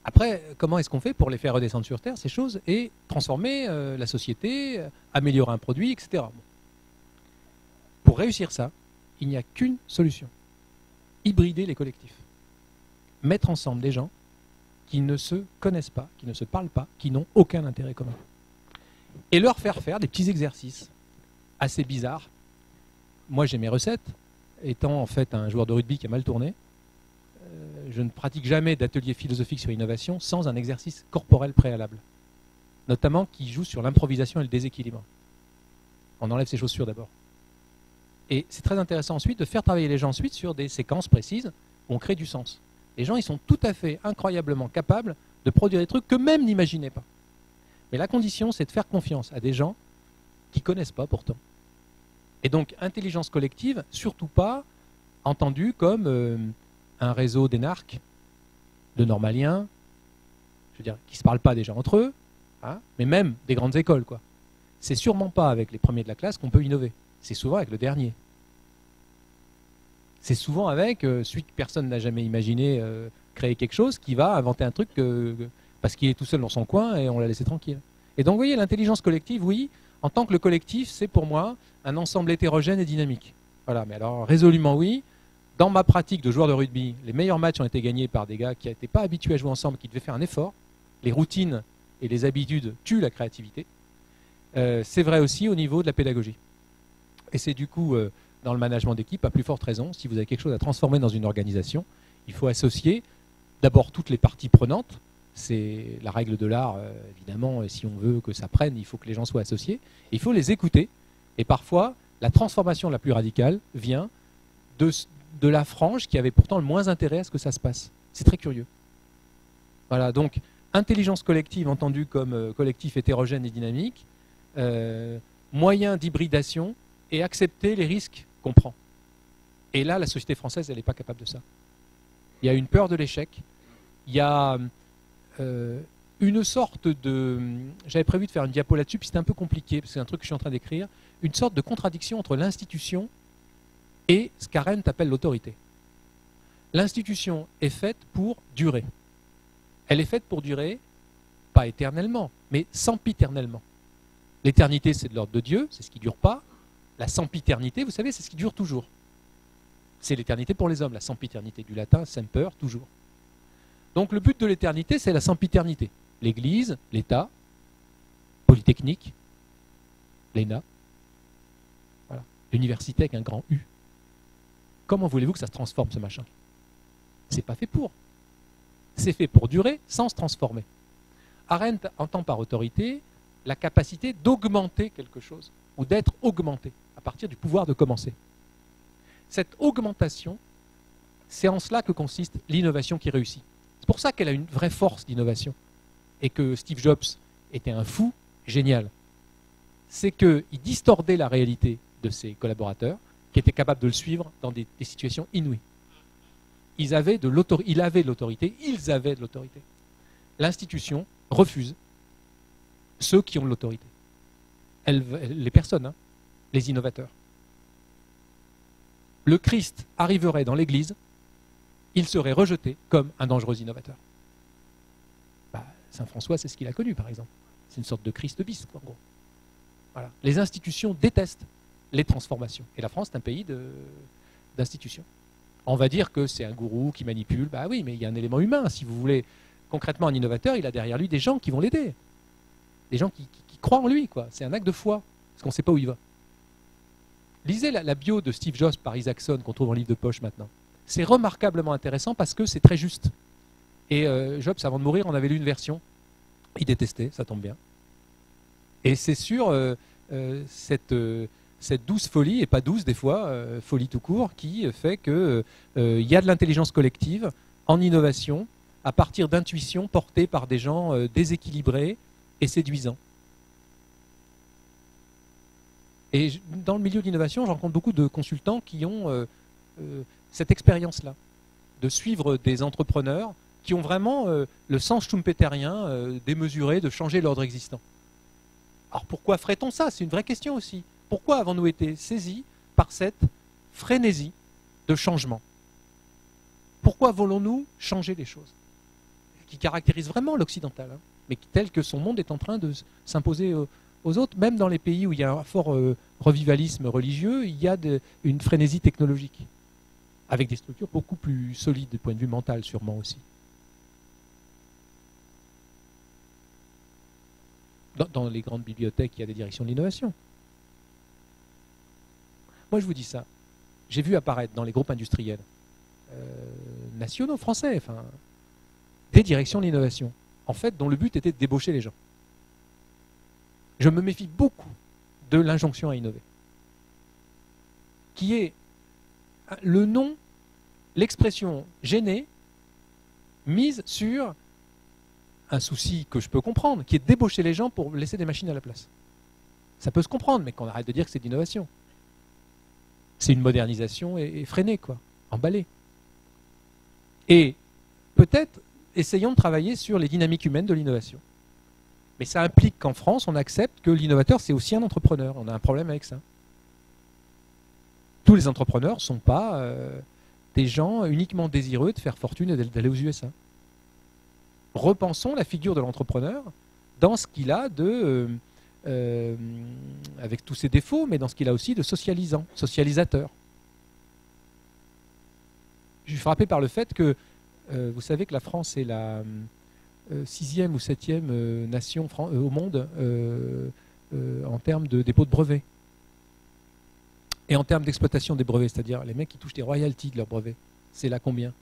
Speaker 1: Après, comment est-ce qu'on fait pour les faire redescendre sur Terre, ces choses, et transformer la société, améliorer un produit, etc. Bon. Pour réussir ça, il n'y a qu'une solution. Hybrider les collectifs. Mettre ensemble des gens qui ne se connaissent pas, qui ne se parlent pas, qui n'ont aucun intérêt commun. Et leur faire faire des petits exercices assez bizarres. Moi, j'ai mes recettes. Étant en fait un joueur de rugby qui a mal tourné, je ne pratique jamais d'atelier philosophique sur l'innovation sans un exercice corporel préalable, notamment qui joue sur l'improvisation et le déséquilibre. On enlève ses chaussures d'abord. Et c'est très intéressant ensuite de faire travailler les gens ensuite sur des séquences précises où on crée du sens. Les gens, ils sont tout à fait incroyablement capables de produire des trucs qu'eux-mêmes n'imaginaient pas. Mais la condition, c'est de faire confiance à des gens qui ne connaissent pas pourtant. Et donc, intelligence collective, surtout pas entendue comme un réseau d'énarques, de normaliens, je veux dire, qui ne se parlent pas déjà entre eux, hein, mais même des grandes écoles, quoi. C'est sûrement pas avec les premiers de la classe qu'on peut innover. C'est souvent avec le dernier. C'est souvent avec celui que personne n'a jamais imaginé créer quelque chose, qui va inventer un truc parce qu'il est tout seul dans son coin et on l'a laissé tranquille. Et donc, vous voyez, l'intelligence collective, oui, en tant que le collectif, c'est pour moi un ensemble hétérogène et dynamique. Voilà, mais alors résolument oui. Dans ma pratique de joueur de rugby, les meilleurs matchs ont été gagnés par des gars qui n'étaient pas habitués à jouer ensemble, qui devaient faire un effort. Les routines et les habitudes tuent la créativité. C'est vrai aussi au niveau de la pédagogie. Et c'est du coup, dans le management d'équipe, à plus forte raison, si vous avez quelque chose à transformer dans une organisation, il faut associer d'abord toutes les parties prenantes. C'est la règle de l'art, évidemment, et si on veut que ça prenne, il faut que les gens soient associés. Il faut les écouter. Et parfois, la transformation la plus radicale vient de la frange qui avait pourtant le moins intérêt à ce que ça se passe. C'est très curieux. Voilà, donc intelligence collective entendue comme collectif hétérogène et dynamique, moyen d'hybridation et accepter les risques qu'on prend. Et là, la société française, elle n'est pas capable de ça. Il y a une peur de l'échec, il y a une sorte de... J'avais prévu de faire une diapo là-dessus, puis c'est un peu compliqué, parce que c'est un truc que je suis en train d'écrire, une sorte de contradiction entre l'institution et ce qu'Arendt appelle l'autorité. L'institution est faite pour durer. Elle est faite pour durer, pas éternellement, mais sempiternellement. L'éternité, c'est de l'ordre de Dieu, c'est ce qui ne dure pas. La sempiternité, vous savez, c'est ce qui dure toujours. C'est l'éternité pour les hommes, la sempiternité du latin, semper, toujours. Donc le but de l'éternité, c'est la sempiternité. L'Église, l'État, Polytechnique, l'ENA, voilà. L'université avec un grand U. Comment voulez-vous que ça se transforme, ce machin? C'est pas fait pour. C'est fait pour durer sans se transformer. Arendt entend par autorité la capacité d'augmenter quelque chose, ou d'être augmenté, à partir du pouvoir de commencer. Cette augmentation, c'est en cela que consiste l'innovation qui réussit. C'est pour ça qu'elle a une vraie force d'innovation, et que Steve Jobs était un fou génial. C'est qu'il distordait la réalité de ses collaborateurs, qui étaient capables de le suivre dans des situations inouïes. Il avait de l'autorité, ils avaient de l'autorité. L'institution refuse ceux qui ont de l'autorité. Les personnes, hein, les innovateurs. Le Christ arriverait dans l'Église, il serait rejeté comme un dangereux innovateur. Saint François, c'est ce qu'il a connu, par exemple. C'est une sorte de Christ bis, en gros. Voilà. Les institutions détestent les transformations. Et la France est un pays d'institutions. On va dire que c'est un gourou qui manipule. Bah oui, mais il y a un élément humain. Si vous voulez, concrètement, un innovateur, il a derrière lui des gens qui vont l'aider. Des gens qui croient en lui, quoi. C'est un acte de foi, parce qu'on ne sait pas où il va. Lisez la bio de Steve Jobs par Isaacson, qu'on trouve en livre de poche maintenant. C'est remarquablement intéressant parce que c'est très juste. Et Jobs, avant de mourir, on avait lu une version. Il détestait, ça tombe bien. Et c'est sur cette douce folie, et pas douce des fois, folie tout court, qui fait qu'il y a de l'intelligence collective en innovation à partir d'intuitions portées par des gens déséquilibrés et séduisants. Et dans le milieu de l'innovation, je rencontre beaucoup de consultants qui ont cette expérience-là, de suivre des entrepreneurs qui ont vraiment le sens schumpeterien démesuré de changer l'ordre existant. Alors pourquoi ferait-on ça? C'est une vraie question aussi. Pourquoi avons-nous été saisis par cette frénésie de changement? Pourquoi voulons-nous changer les choses? Qui caractérise vraiment l'occidental, hein, mais tel que son monde est en train de s'imposer aux autres. Même dans les pays où il y a un fort revivalisme religieux, il y a une frénésie technologique, avec des structures beaucoup plus solides du point de vue mental sûrement aussi. Dans les grandes bibliothèques, il y a des directions de l'innovation. Moi, je vous dis ça. J'ai vu apparaître dans les groupes industriels nationaux, français, enfin, des directions de l'innovation, en fait, dont le but était de débaucher les gens. Je me méfie beaucoup de l'injonction à innover, qui est le nom, l'expression gênée, mise sur un souci que je peux comprendre, qui est de débaucher les gens pour laisser des machines à la place. Ça peut se comprendre, mais qu'on arrête de dire que c'est de l'innovation. C'est une modernisation effrénée, quoi, emballée. Et peut-être essayons de travailler sur les dynamiques humaines de l'innovation. Mais ça implique qu'en France, on accepte que l'innovateur, c'est aussi un entrepreneur. On a un problème avec ça. Tous les entrepreneurs ne sont pas des gens uniquement désireux de faire fortune et d'aller aux USA. Repensons la figure de l'entrepreneur dans ce qu'il a de, avec tous ses défauts, mais dans ce qu'il a aussi de socialisant, socialisateur. Je suis frappé par le fait que, vous savez que la France est la 6e ou 7e nation au monde en termes de dépôt de brevets. Et en termes d'exploitation des brevets, c'est-à-dire les mecs qui touchent des royalties de leurs brevets, c'est là combien?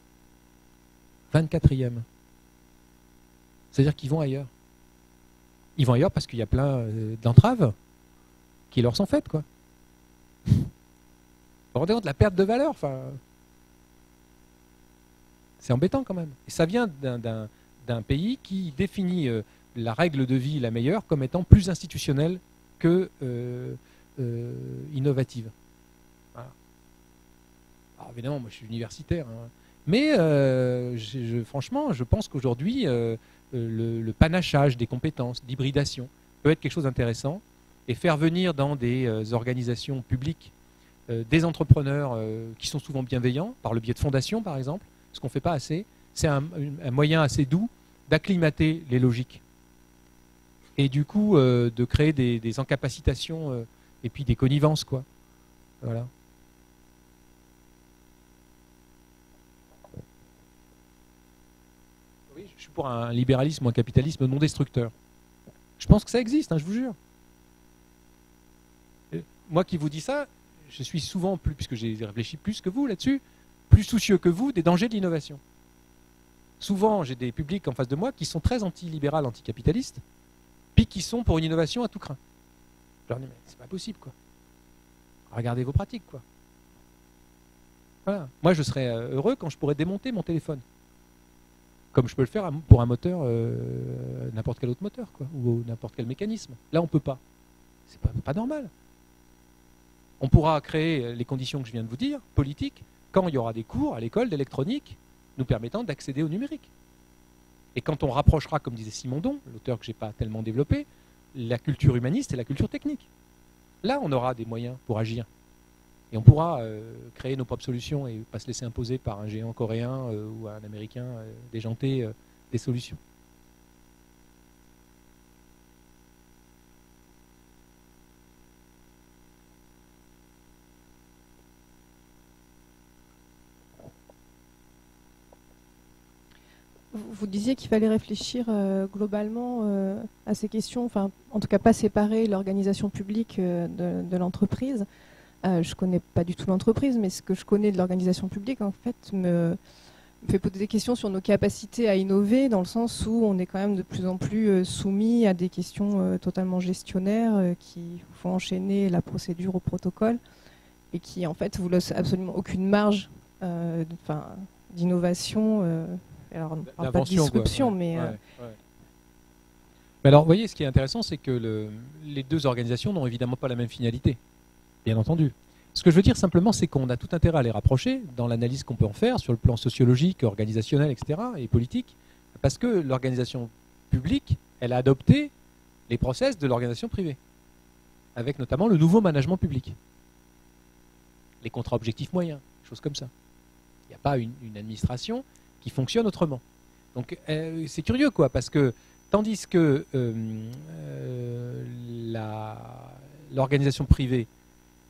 Speaker 1: 24e. C'est-à-dire qu'ils vont ailleurs. Ils vont ailleurs parce qu'il y a plein d'entraves qui leur sont faites, quoi. Vous vous rendez compte de la perte de valeur, enfin, c'est embêtant quand même. Et ça vient d'un pays qui définit la règle de vie la meilleure comme étant plus institutionnelle que innovative. Voilà. Alors évidemment, moi je suis universitaire, hein, mais franchement, je pense qu'aujourd'hui, le panachage des compétences, d'hybridation, peut être quelque chose d'intéressant et faire venir dans des organisations publiques des entrepreneurs qui sont souvent bienveillants, par le biais de fondations par exemple, ce qu'on ne fait pas assez, c'est un moyen assez doux d'acclimater les logiques et du coup de créer des encapacitations et puis des connivences, quoi. Voilà. je suis pour un libéralisme ou un capitalisme non destructeur. Je pense que ça existe, hein, je vous jure. Moi qui vous dis ça, je suis souvent, puisque j'ai réfléchi plus que vous là-dessus, plus soucieux que vous des dangers de l'innovation. Souvent, j'ai des publics en face de moi qui sont très anti-libéral, anticapitalistes, puis qui sont pour une innovation à tout crin. Je leur dis, mais c'est pas possible, quoi. Regardez vos pratiques, quoi. Voilà. Moi, je serais heureux quand je pourrais démonter mon téléphone. Comme je peux le faire pour un moteur, n'importe quel autre moteur, quoi, ou n'importe quel mécanisme. Là, on ne peut pas. C'est pas normal. On pourra créer les conditions que je viens de vous dire, politiques, quand il y aura des cours à l'école d'électronique nous permettant d'accéder au numérique. Et quand on rapprochera, comme disait Simondon, l'auteur que je n'ai pas tellement développé, la culture humaniste et la culture technique. Là, on aura des moyens pour agir. Et on pourra créer nos propres solutions et pas se laisser imposer par un géant coréen ou un américain déjanté des solutions.
Speaker 3: Vous disiez qu'il fallait réfléchir globalement à ces questions, enfin, en tout cas pas séparer l'organisation publique de l'entreprise. Je ne connais pas du tout l'entreprise, mais ce que je connais de l'organisation publique, en fait, me fait poser des questions sur nos capacités à innover, dans le sens où on est quand même de plus en plus soumis à des questions totalement gestionnaires qui font enchaîner la procédure au protocole et qui, en fait, vous laissent absolument aucune marge d'innovation. Alors, on ne parle pas de disruption, quoi. Mais...
Speaker 1: Mais alors, vous voyez, ce qui est intéressant, c'est que les deux organisations n'ont évidemment pas la même finalité, bien entendu. Ce que je veux dire simplement, c'est qu'on a tout intérêt à les rapprocher dans l'analyse qu'on peut en faire sur le plan sociologique, organisationnel, etc., et politique, parce que l'organisation publique, elle a adopté les process de l'organisation privée, avec notamment le nouveau management public, les contrats objectifs moyens, choses comme ça. Il n'y a pas une administration qui fonctionne autrement. Donc c'est curieux, quoi, parce que tandis que l'organisation privée,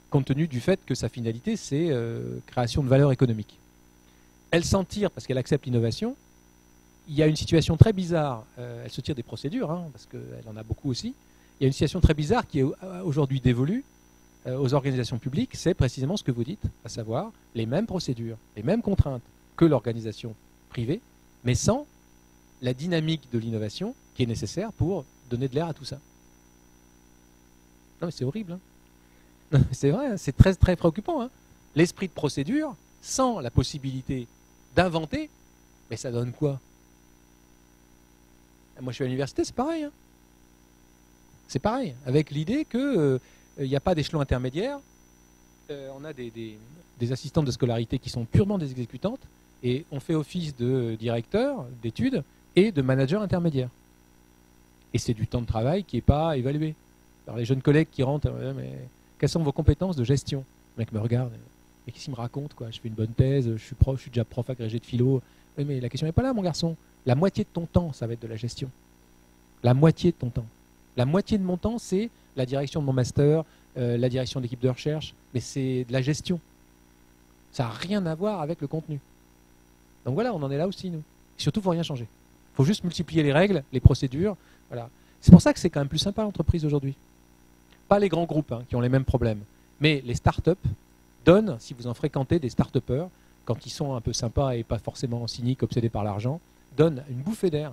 Speaker 1: compte tenu du fait que sa finalité, c'est création de valeur économique, elle s'en tire parce qu'elle accepte l'innovation. Il y a une situation très bizarre, elle se tire des procédures, hein, parce qu'elle en a beaucoup aussi. Il y a une situation très bizarre qui est aujourd'hui dévolue aux organisations publiques, c'est précisément ce que vous dites, à savoir les mêmes procédures, les mêmes contraintes que l'organisation privée, mais sans la dynamique de l'innovation qui est nécessaire pour donner de l'air à tout ça. Non mais c'est horrible, hein. C'est vrai, hein, c'est très, très préoccupant, hein. L'esprit de procédure, sans la possibilité d'inventer, mais ça donne quoi? Moi je suis à l'université, c'est pareil, hein. C'est pareil, avec l'idée qu'il n'y a pas d'échelon intermédiaire, on a des assistantes de scolarité qui sont purement des exécutantes, et on fait office de directeur d'études et de manager intermédiaire. Et c'est du temps de travail qui n'est pas évalué. Alors les jeunes collègues qui rentrent, mais quelles sont vos compétences de gestion? Le mec me regarde, mais qu'est-ce qu'il me raconte, quoi? Je fais une bonne thèse, je suis déjà prof agrégé de philo. Oui, mais la question n'est pas là, mon garçon. La moitié de ton temps, ça va être de la gestion. La moitié de ton temps. La moitié de mon temps, c'est la direction de mon master, la direction d'équipe de recherche, mais c'est de la gestion. Ça n'a rien à voir avec le contenu. Donc voilà, on en est là aussi, nous. Et surtout, il ne faut rien changer. Il faut juste multiplier les règles, les procédures. Voilà. C'est pour ça que c'est quand même plus sympa l'entreprise aujourd'hui. Pas les grands groupes, hein, qui ont les mêmes problèmes, mais les start-up donnent, si vous en fréquentez des start-upers, quand ils sont un peu sympas et pas forcément cyniques, obsédés par l'argent, donnent une bouffée d'air,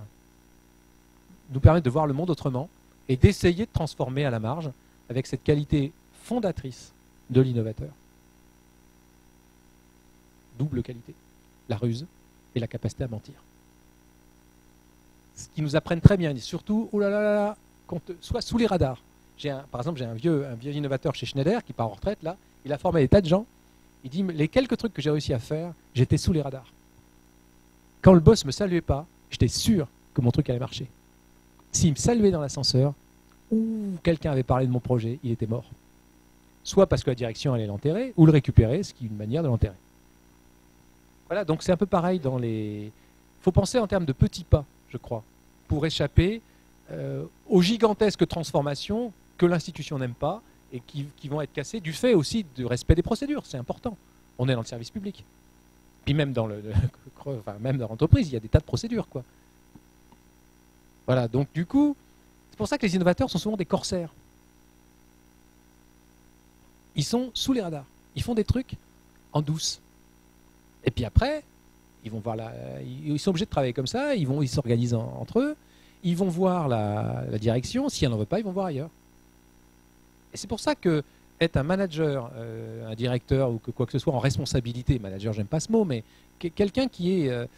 Speaker 1: nous permettent de voir le monde autrement et d'essayer de transformer à la marge avec cette qualité fondatrice de l'innovateur. Double qualité, la ruse et la capacité à mentir. Ce qui nous apprennent très bien, surtout, oh là là là là, soit sous les radars. Par exemple, j'ai un vieux innovateur chez Schneider qui part en retraite, là, il a formé des tas de gens, il dit, les quelques trucs que j'ai réussi à faire, j'étais sous les radars. Quand le boss ne me saluait pas, j'étais sûr que mon truc allait marcher. S'il me saluait dans l'ascenseur, ou quelqu'un avait parlé de mon projet, il était mort. Soit parce que la direction allait l'enterrer, ou le récupérer, ce qui est une manière de l'enterrer. Voilà, donc c'est un peu pareil dans les... Il faut penser en termes de petits pas, je crois, pour échapper aux gigantesques transformations que l'institution n'aime pas et qui vont être cassées du fait aussi du respect des procédures. C'est important. On est dans le service public. Puis même dans même dans l'entreprise, il y a des tas de procédures, quoi. Voilà, donc du coup, c'est pour ça que les innovateurs sont souvent des corsaires. Ils sont sous les radars. Ils font des trucs en douce. Et puis après, ils vont voir ils sont obligés de travailler comme ça, ils s'organisent entre eux, ils vont voir la direction, si elle n'en veut pas, ils vont voir ailleurs. Et c'est pour ça que être un manager, un directeur ou quoi que ce soit en responsabilité, manager, j'aime pas ce mot, mais quelqu'un qui est,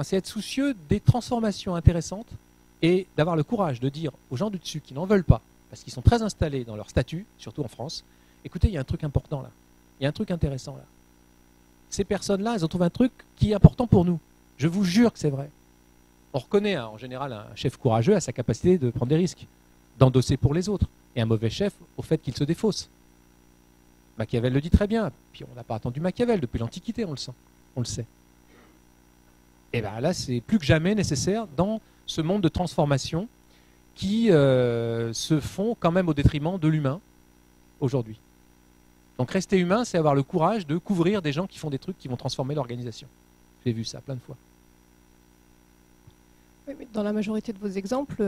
Speaker 1: c'est être soucieux des transformations intéressantes et d'avoir le courage de dire aux gens du dessus qui n'en veulent pas, parce qu'ils sont très installés dans leur statut, surtout en France, écoutez, il y a un truc important là, il y a un truc intéressant là. Ces personnes-là, elles ont trouvé un truc qui est important pour nous. Je vous jure que c'est vrai. On reconnaît en général un chef courageux à sa capacité de prendre des risques, d'endosser pour les autres, et un mauvais chef au fait qu'il se défausse. Machiavel le dit très bien, puis on n'a pas attendu Machiavel, depuis l'Antiquité on le sait. Et bien là, c'est plus que jamais nécessaire dans ce monde de transformation qui se font quand même au détriment de l'humain aujourd'hui. Donc rester humain, c'est avoir le courage de couvrir des gens qui font des trucs qui vont transformer l'organisation. J'ai vu ça plein de fois.
Speaker 3: Oui, mais dans la majorité de vos exemples,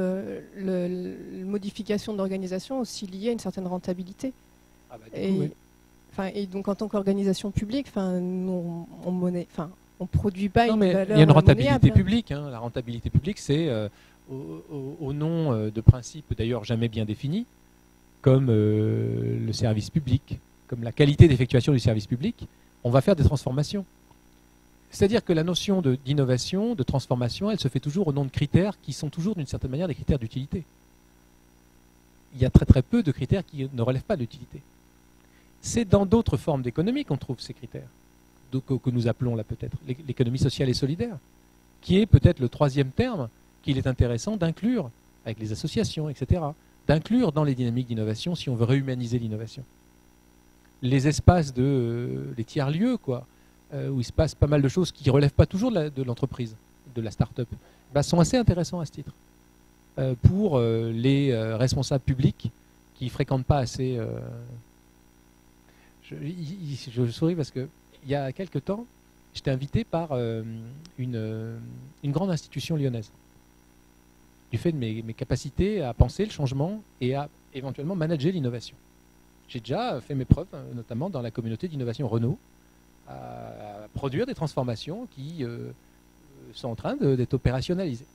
Speaker 3: la modification d'organisation aussi liée à une certaine rentabilité.
Speaker 1: Ah bah, du coup, oui.
Speaker 3: Et donc en tant qu'organisation publique, nous, on ne produit pas une valeur.
Speaker 1: Il y a une rentabilité
Speaker 3: monnayable.
Speaker 1: publique. Hein. La rentabilité publique, c'est au nom de principes d'ailleurs jamais bien définis, comme le service public, comme la qualité d'effectuation du service public, on va faire des transformations. C'est-à-dire que la notion d'innovation, de transformation, elle se fait toujours au nom de critères qui sont toujours d'une certaine manière des critères d'utilité. Il y a très très peu de critères qui ne relèvent pas d'utilité. C'est dans d'autres formes d'économie qu'on trouve ces critères, que nous appelons là peut-être l'économie sociale et solidaire, qui est peut-être le troisième terme qu'il est intéressant d'inclure avec les associations, etc., d'inclure dans les dynamiques d'innovation si on veut réhumaniser l'innovation. Les espaces les tiers-lieux, quoi, où il se passe pas mal de choses qui ne relèvent pas toujours de l'entreprise, de la start-up, sont assez intéressants à ce titre. Pour les responsables publics qui ne fréquentent pas assez... Je souris parce qu'il y a quelque temps, j'étais invité par une grande institution lyonnaise, du fait de mes capacités à penser le changement et à éventuellement manager l'innovation. J'ai déjà fait mes preuves, notamment dans la communauté d'innovation Renault, à produire des transformations qui sont en train d'être opérationnalisées.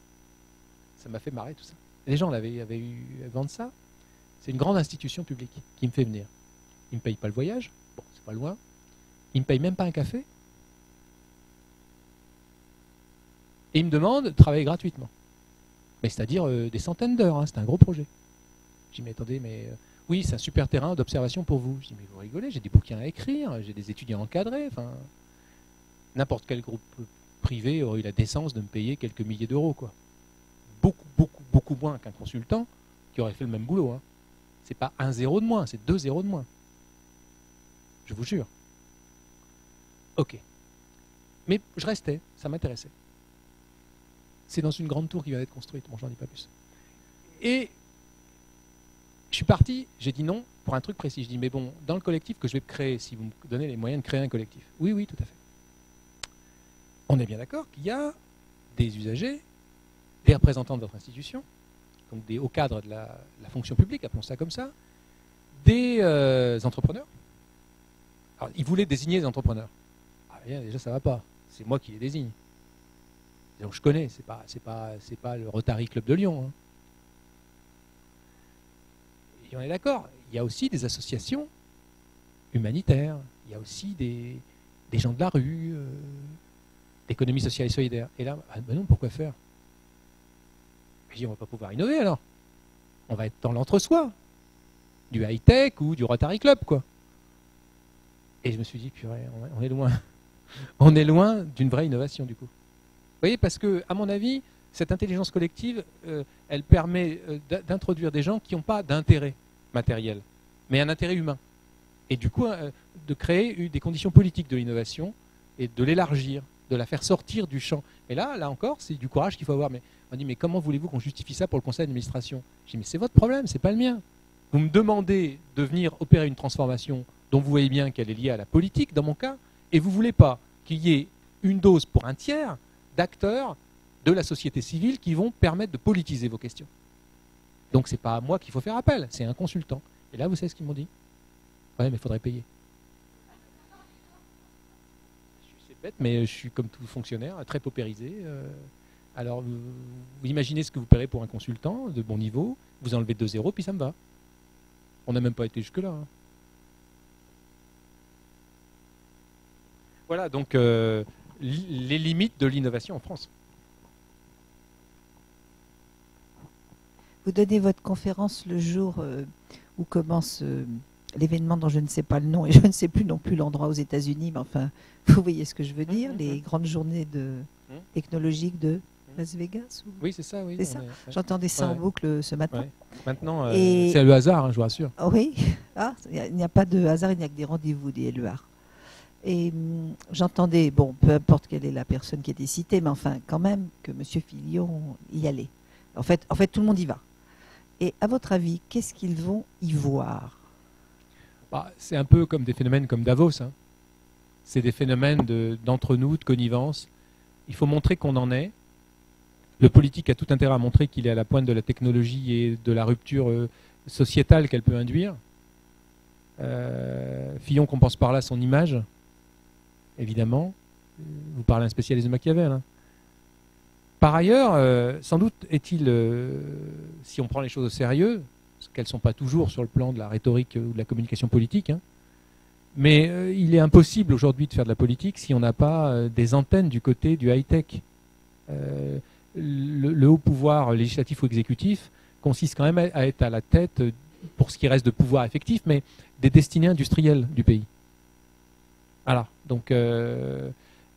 Speaker 1: Ça m'a fait marrer tout ça. Les gens avaient eu vent de ça. C'est une grande institution publique qui me fait venir. Ils ne me payent pas le voyage, bon, c'est pas loin. Ils ne me payent même pas un café. Et ils me demandent de travailler gratuitement. Mais c'est-à-dire des centaines d'heures, hein, c'est un gros projet. Je dis, mais attendez, oui, c'est un super terrain d'observation pour vous. Je dis, mais vous rigolez, j'ai des bouquins à écrire, j'ai des étudiants encadrés. N'importe quel groupe privé aurait eu la décence de me payer quelques milliers d'euros, quoi. Beaucoup, beaucoup, beaucoup moins qu'un consultant qui aurait fait le même boulot. Hein. C'est pas 1 zéro de moins, c'est 2 zéros de moins. Je vous jure. Ok. Mais je restais, ça m'intéressait. C'est dans une grande tour qui vient d'être construite, bon, j'en dis pas plus. Et je suis parti, j'ai dit non pour un truc précis. Je dis, mais bon, dans le collectif que je vais créer, si vous me donnez les moyens de créer un collectif. Oui, oui, tout à fait. On est bien d'accord qu'il y a des usagers, des représentants de votre institution, donc des hauts cadres de la fonction publique, appelons ça comme ça, des entrepreneurs. Alors, ils voulaient désigner les entrepreneurs. Ah, bien, déjà, ça ne va pas. C'est moi qui les désigne. Donc je connais, c'est pas le Rotary Club de Lyon. Hein. Et on est d'accord, il y a aussi des associations humanitaires, il y a aussi des gens de la rue, d'économie sociale et solidaire. Et là, ben non, pourquoi faire? Je dis, on ne va pas pouvoir innover alors. On va être dans l'entre-soi, du high-tech ou du Rotary Club, quoi. Et je me suis dit, purée, on est loin. On est loin d'une vraie innovation, du coup. Vous voyez, parce que, à mon avis, cette intelligence collective, elle permet d'introduire des gens qui n'ont pas d'intérêt matériel, mais un intérêt humain. Et du coup, de créer des conditions politiques de l'innovation et de l'élargir, de la faire sortir du champ. Et là encore, c'est du courage qu'il faut avoir. Mais on dit, mais comment voulez-vous qu'on justifie ça pour le conseil d'administration? Je dis, mais c'est votre problème, c'est pas le mien. Vous me demandez de venir opérer une transformation dont vous voyez bien qu'elle est liée à la politique, dans mon cas, et vous ne voulez pas qu'il y ait une dose pour un tiers d'acteurs de la société civile qui vont permettre de politiser vos questions. Donc c'est pas à moi qu'il faut faire appel, c'est un consultant. Et là, vous savez ce qu'ils m'ont dit? Ouais, mais il faudrait payer. C'est bête, mais je suis comme tout fonctionnaire, très paupérisé. Alors, vous imaginez ce que vous paierez pour un consultant de bon niveau, vous enlevez 2 zéros, puis ça me va. On n'a même pas été jusque-là. Hein. Voilà, donc les limites de l'innovation en France.
Speaker 4: Vous donnez votre conférence le jour où commence l'événement dont je ne sais pas le nom et je ne sais plus non plus l'endroit aux États-Unis, mais enfin, vous voyez ce que je veux dire, les grandes journées technologiques de Las Vegas ou...
Speaker 1: Oui, c'est ça. Oui,
Speaker 4: c'est ça. J'entendais ça en boucle ce matin.
Speaker 1: Ouais. Maintenant, c'est le hasard, hein, je vous rassure.
Speaker 4: Oui, il n'y a pas de hasard, il n'y a que des rendez-vous, des LER. Et j'entendais, bon, peu importe quelle est la personne qui était citée, mais enfin, quand même, que M. Fillon y allait. En fait, tout le monde y va. Et à votre avis, qu'est-ce qu'ils vont y voir?
Speaker 1: C'est un peu comme des phénomènes comme Davos. Hein. C'est des phénomènes d'entre-nous, de connivence. Il faut montrer qu'on en est. Le politique a tout intérêt à montrer qu'il est à la pointe de la technologie et de la rupture sociétale qu'elle peut induire. Fillon compense par là son image, évidemment. Vous parlez un spécialiste de Machiavel. Hein. Par ailleurs, sans doute est-il, si on prend les choses au sérieux, parce qu'elles ne sont pas toujours sur le plan de la rhétorique ou de la communication politique, hein, mais il est impossible aujourd'hui de faire de la politique si on n'a pas des antennes du côté du high-tech. Le haut pouvoir législatif ou exécutif consiste quand même à être à la tête, pour ce qui reste de pouvoir effectif, mais des destinées industrielles du pays. Voilà. Donc,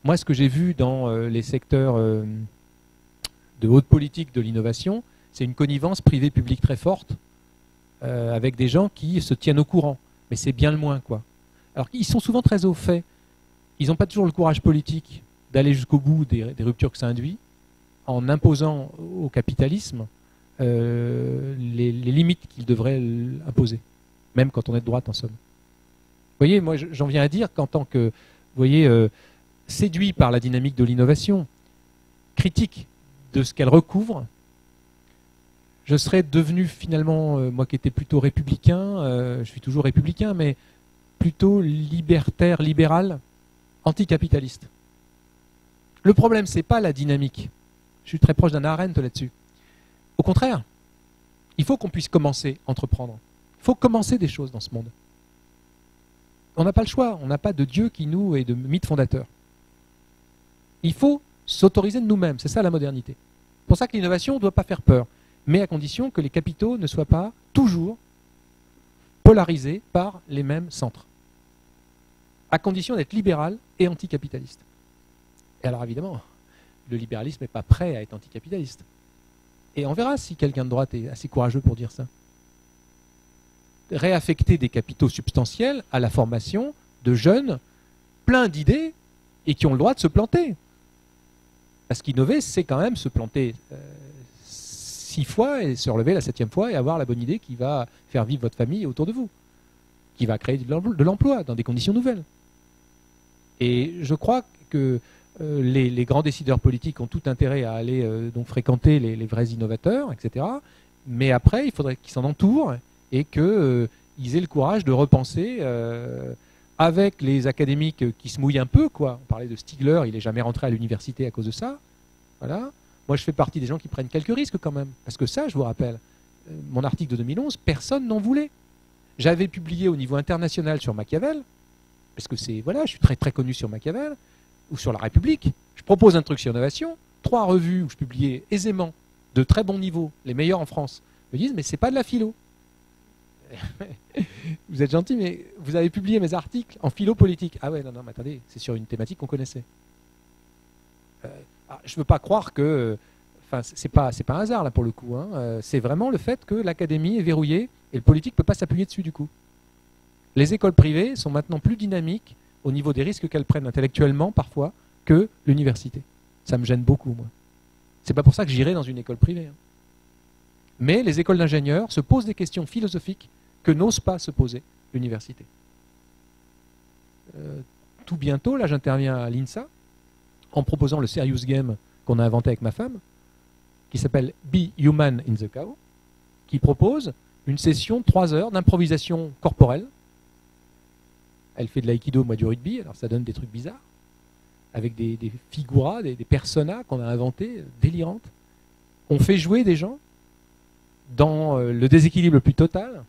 Speaker 1: moi, ce que j'ai vu dans les secteurs de haute politique de l'innovation, c'est une connivence privée-publique très forte avec des gens qui se tiennent au courant. Mais c'est bien le moins, quoi. Alors, ils sont souvent très au fait. Ils n'ont pas toujours le courage politique d'aller jusqu'au bout des ruptures que ça induit, en imposant au capitalisme les limites qu'il devrait imposer, même quand on est de droite en somme. Vous voyez, moi j'en viens à dire qu'en tant que, vous voyez, séduit par la dynamique de l'innovation, critique de ce qu'elle recouvre, je serais devenu finalement, moi qui étais plutôt républicain, je suis toujours républicain, mais plutôt libertaire, libéral, anticapitaliste. Le problème, c'est pas la dynamique. Je suis très proche d'Hannah Arendt là-dessus. Au contraire, il faut qu'on puisse commencer à entreprendre. Il faut commencer des choses dans ce monde. On n'a pas le choix, on n'a pas de Dieu qui nous est de mythe fondateur. Il faut s'autoriser de nous-mêmes, c'est ça la modernité. C'est pour ça que l'innovation ne doit pas faire peur, mais à condition que les capitaux ne soient pas toujours polarisés par les mêmes centres. À condition d'être libéral et anticapitaliste. Et alors évidemment, le libéralisme n'est pas prêt à être anticapitaliste. Et on verra si quelqu'un de droite est assez courageux pour dire ça. Réaffecter des capitaux substantiels à la formation de jeunes pleins d'idées et qui ont le droit de se planter. Parce qu'innover, c'est quand même se planter 6 fois et se relever la 7e fois et avoir la bonne idée qui va faire vivre votre famille autour de vous, qui va créer de l'emploi dans des conditions nouvelles. Et je crois que les grands décideurs politiques ont tout intérêt à aller donc fréquenter les vrais innovateurs, etc. Mais après, il faudrait qu'ils s'en entourent et qu'ils aient le courage de repenser avec les académiques qui se mouillent un peu, quoi. On parlait de Stigler, il n'est jamais rentré à l'université à cause de ça. Voilà. Moi, je fais partie des gens qui prennent quelques risques quand même. Parce que ça, je vous rappelle, mon article de 2011, personne n'en voulait. J'avais publié au niveau international sur Machiavel, parce que c'est, voilà, je suis très très connu sur Machiavel, ou sur la République. Je propose un truc sur l'innovation, 3 revues où je publiais aisément, de très bon niveau, les meilleurs en France, me disent, mais c'est pas de la philo. Vous êtes gentil, mais vous avez publié mes articles en philo politique. Ah ouais, non, mais attendez, c'est sur une thématique qu'on connaissait. Je ne veux pas croire que... Enfin, c'est pas un hasard, là, pour le coup. Hein. C'est vraiment le fait que l'académie est verrouillée et le politique ne peut pas s'appuyer dessus, du coup. Les écoles privées sont maintenant plus dynamiques au niveau des risques qu'elles prennent intellectuellement, parfois, que l'université. Ça me gêne beaucoup, moi. C'est pas pour ça que j'irai dans une école privée. Hein. Mais les écoles d'ingénieurs se posent des questions philosophiques que n'ose pas se poser l'université. Tout bientôt, là, j'interviens à l'INSA, en proposant le Serious Game qu'on a inventé avec ma femme, qui s'appelle Be Human in the Chaos, qui propose une session de 3 heures d'improvisation corporelle. Elle fait de l'aïkido, moi du rugby, alors ça donne des trucs bizarres, avec des figuras, des personas qu'on a inventés, délirantes. On fait jouer des gens dans le déséquilibre le plus total,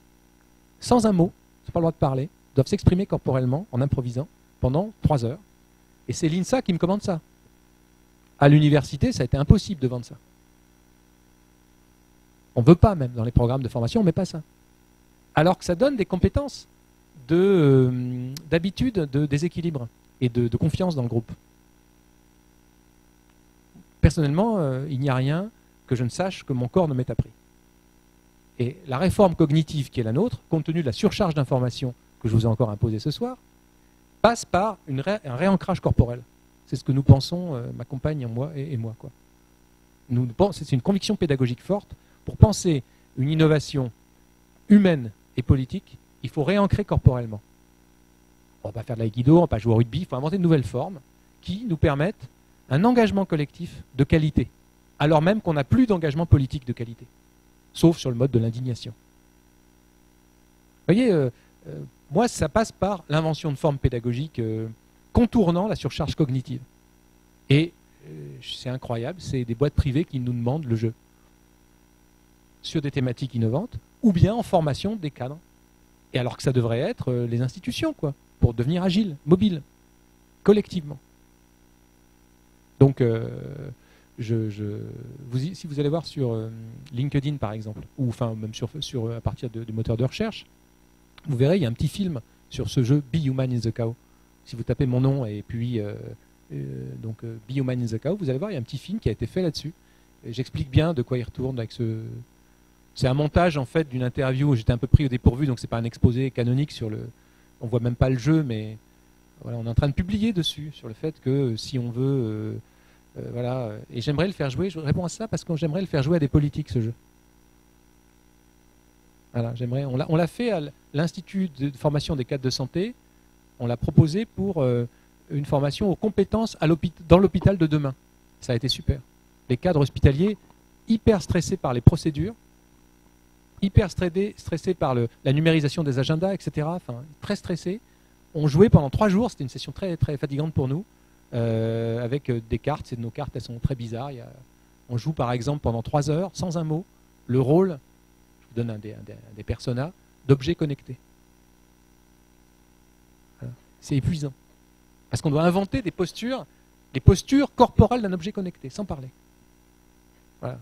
Speaker 1: sans un mot, ils n'ont pas le droit de parler, ils doivent s'exprimer corporellement en improvisant pendant 3 heures. Et c'est l'INSA qui me commande ça. À l'université, ça a été impossible de vendre ça. On ne veut pas, même dans les programmes de formation, on ne met pas ça. Alors que ça donne des compétences d'habitude, de déséquilibre et de confiance dans le groupe. Personnellement, il n'y a rien que je ne sache que mon corps ne m'ait appris. Et la réforme cognitive qui est la nôtre, compte tenu de la surcharge d'informations que je vous ai encore imposée ce soir, passe par un réancrage corporel. C'est ce que nous pensons, ma compagne et moi. C'est une conviction pédagogique forte. Pour penser une innovation humaine et politique, il faut réancrer corporellement. On ne va pas faire de l'aïkido, on ne va pas jouer au rugby, il faut inventer de nouvelles formes qui nous permettent un engagement collectif de qualité, alors même qu'on n'a plus d'engagement politique de qualité, sauf sur le mode de l'indignation. Vous voyez, moi, ça passe par l'invention de formes pédagogiques contournant la surcharge cognitive. Et c'est incroyable, c'est des boîtes privées qui nous demandent le jeu sur des thématiques innovantes, ou bien en formation des cadres. Et alors que ça devrait être les institutions, pour devenir agiles, mobiles, collectivement. Donc, si vous allez voir sur LinkedIn, par exemple, ou enfin même à partir du moteur de recherche, vous verrez, il y a un petit film sur ce jeu Be Human in the Chaos. Si vous tapez mon nom et puis Be Human in the Chaos, vous allez voir, il y a un petit film qui a été fait là-dessus. J'explique bien de quoi il retourne avec ce... C'est un montage en fait d'une interview où j'étais un peu pris au dépourvu, donc c'est pas un exposé canonique sur le... On voit même pas le jeu, mais voilà, on est en train de publier dessus, sur le fait que si on veut... voilà, et j'aimerais le faire jouer, je réponds à ça parce que j'aimerais le faire jouer à des politiques, ce jeu. Voilà, j'aimerais... On l'a fait à l'Institut de formation des cadres de santé, on l'a proposé pour une formation aux compétences dans l'hôpital de demain. Ça a été super. Les cadres hospitaliers, hyper stressés par les procédures, hyper stressés par la numérisation des agendas, etc. Enfin, très stressés. On jouait pendant 3 jours, c'était une session très, très fatigante pour nous, avec des cartes. Nos cartes, elles sont très bizarres. On joue par exemple pendant 3 heures, sans un mot, le rôle, je vous donne des personas, d'objets connectés. Voilà. C'est épuisant. Parce qu'on doit inventer des postures corporelles d'un objet connecté, sans parler. Voilà.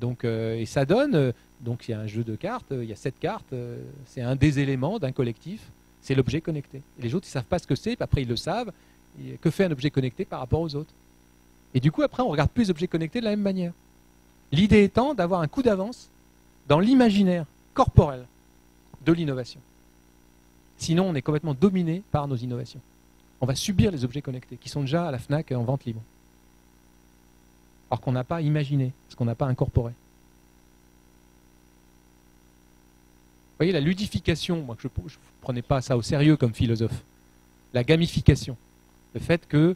Speaker 1: Donc, et ça donne, donc il y a un jeu de cartes, il y a 7 cartes, c'est un des éléments d'un collectif, c'est l'objet connecté. Et les autres, ils ne savent pas ce que c'est, puis après ils le savent, que fait un objet connecté par rapport aux autres. Et du coup, après, on ne regarde plus les objets connectés de la même manière. L'idée étant d'avoir un coup d'avance dans l'imaginaire corporel de l'innovation. Sinon, on est complètement dominé par nos innovations. On va subir les objets connectés, qui sont déjà à la FNAC en vente libre. Alors qu'on n'a pas imaginé, parce qu'on n'a pas incorporé. Vous voyez, la ludification, moi je ne prenais pas ça au sérieux comme philosophe. La gamification, le fait que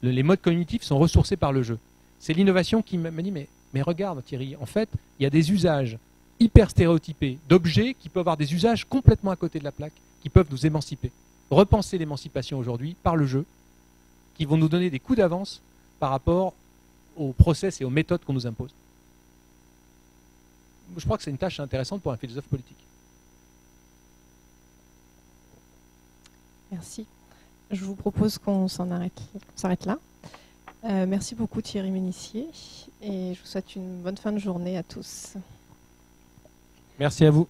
Speaker 1: les modes cognitifs sont ressourcés par le jeu. C'est l'innovation qui m'a dit, mais regarde Thierry, en fait, il y a des usages hyper stéréotypés d'objets qui peuvent avoir des usages complètement à côté de la plaque, qui peuvent nous émanciper. Repenser l'émancipation aujourd'hui par le jeu, qui vont nous donner des coups d'avance par rapport aux process et aux méthodes qu'on nous impose. Je crois que c'est une tâche intéressante pour un philosophe politique.
Speaker 3: Merci. Je vous propose qu'on s'arrête là. Merci beaucoup Thierry Ménissier et je vous souhaite une bonne fin de journée à tous.
Speaker 1: Merci à vous.